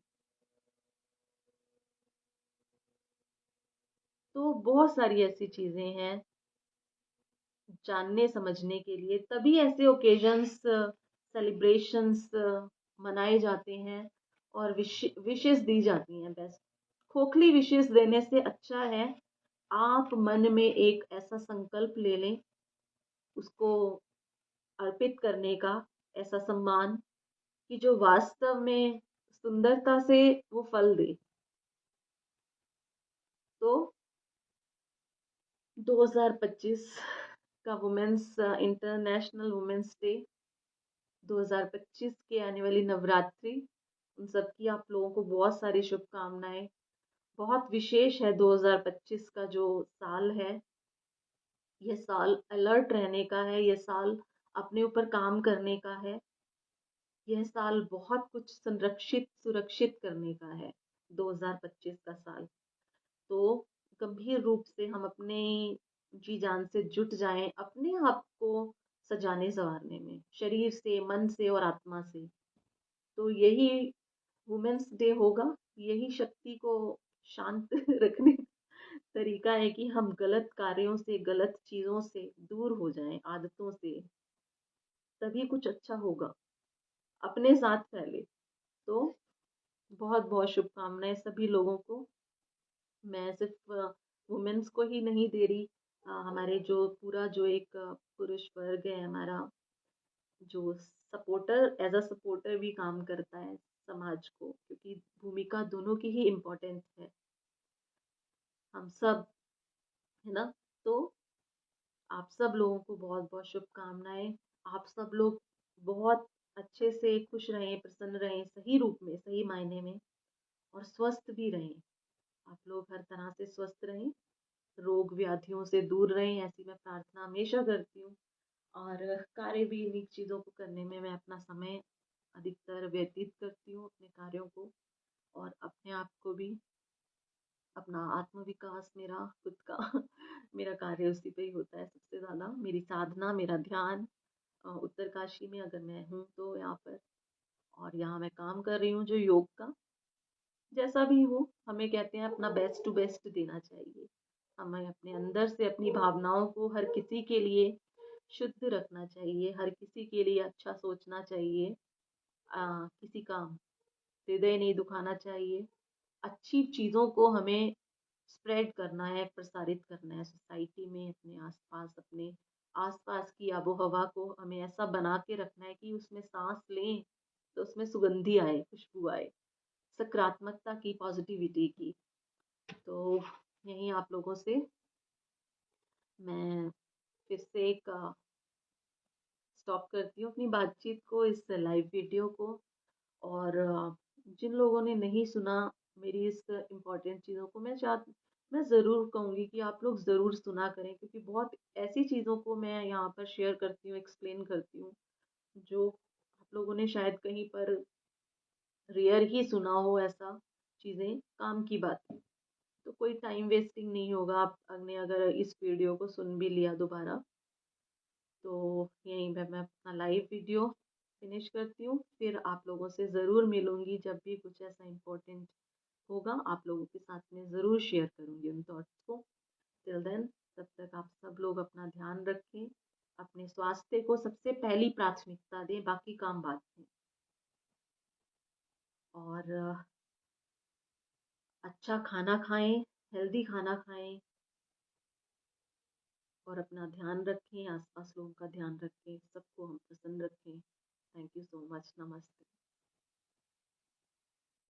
Speaker 1: तो बहुत सारी ऐसी चीजें हैं जानने समझने के लिए, तभी ऐसे ओकेजन्स, सेलिब्रेशंस मनाए जाते हैं और विशेष दी जाती हैं। बेस्ट खोखली विशेष देने से अच्छा है आप मन में एक ऐसा संकल्प ले लें, उसको अर्पित करने का, ऐसा सम्मान कि जो वास्तव में सुंदरता से वो फल दे। तो 2025 का वुमेन्स इंटरनेशनल वुमेन्स डे, 2025 की आने वाली नवरात्रि, उन सबकी आप लोगों को बहुत सारी शुभकामनाएं। बहुत विशेष है 2025 का जो साल है। यह साल अलर्ट रहने का है, यह साल अपने ऊपर काम करने का है, यह साल बहुत कुछ संरक्षित सुरक्षित करने का है, 2025 का साल। तो गंभीर रूप से हम अपने जी जान से जुट जाएं अपने आप को सजाने संवारने में, शरीर से, मन से और आत्मा से। तो यही वुमेन्स डे होगा। यही शक्ति को शांत रखने का तरीका है कि हम गलत कार्यों से, गलत चीजों से दूर हो जाएं, आदतों से। तभी कुछ अच्छा होगा, अपने साथ पहले। तो बहुत बहुत शुभकामनाएं सभी लोगों को। मैं सिर्फ वुमेन्स को ही नहीं दे रही, हमारे जो पूरा जो एक पुरुष वर्ग है हमारा, जो सपोर्टर, एज अ सपोर्टर भी काम करता है समाज को, क्योंकि भूमिका दोनों की ही इम्पोर्टेंस है, हम सब, है ना। तो आप सब लोगों को बहुत बहुत शुभकामनाएं। आप सब लोग बहुत अच्छे से खुश रहें, प्रसन्न रहें, सही रूप में, सही मायने में, और स्वस्थ भी रहें। आप लोग हर तरह से स्वस्थ रहें, रोग व्याधियों से दूर रहें, ऐसी मैं प्रार्थना हमेशा करती हूँ। और कार्य भी इन्हीं चीज़ों को करने में मैं अपना समय अधिकतर व्यतीत करती हूँ, अपने कार्यों को, और अपने आप को भी, अपना आत्म विकास मेरा खुद का मेरा कार्य उसी पे ही होता है सबसे ज़्यादा। मेरी साधना, मेरा ध्यान, उत्तरकाशी में अगर मैं हूँ तो यहाँ पर, और यहाँ मैं काम कर रही हूँ जो योग का, जैसा भी हो, हमें कहते हैं अपना बेस्ट टू बेस्ट देना चाहिए। हमें अपने अंदर से अपनी भावनाओं को हर किसी के लिए शुद्ध रखना चाहिए, हर किसी के लिए अच्छा सोचना चाहिए, किसी का हृदय नहीं दुखाना चाहिए। अच्छी चीज़ों को हमें स्प्रेड करना है, प्रसारित करना है सोसाइटी में, अपने आसपास, अपने आसपास की आबो-हवा को हमें ऐसा बना के रखना है कि उसमें साँस लें तो उसमें सुगंधी आए, खुशबू आए, सकारात्मकता की, पॉजिटिविटी की। तो यहीं आप लोगों से मैं फिर से एक स्टॉप करती हूँ अपनी बातचीत को, इस लाइव वीडियो को। और जिन लोगों ने नहीं सुना मेरी इस इम्पोर्टेंट चीज़ों को, मैं ज़रूर कहूँगी कि आप लोग ज़रूर सुना करें, क्योंकि बहुत ऐसी चीज़ों को मैं यहाँ पर शेयर करती हूँ, एक्सप्लेन करती हूँ, जो आप लोगों ने शायद कहीं पर रेयर ही सुना हो, ऐसा चीज़ें काम की बात है। तो कोई टाइम वेस्टिंग नहीं होगा, आपने अगर इस वीडियो को सुन भी लिया दोबारा। तो यहीं पे मैं अपना लाइव वीडियो फिनिश करती हूँ, फिर आप लोगों से ज़रूर मिलूंगी जब भी कुछ ऐसा इम्पोर्टेंट होगा, आप लोगों के साथ में ज़रूर शेयर करूंगी उन थॉट्स को। टिल देन, तब तक आप सब लोग अपना ध्यान रखें, अपने स्वास्थ्य को सबसे पहली प्राथमिकता दें, बाकी काम बाद में। और अच्छा खाना खाएं, हेल्दी खाना खाएं, और अपना ध्यान रखें, आसपास लोगों का ध्यान रखें, सबको हम प्रसन्न रखें। Thank you so much. नमस्ते।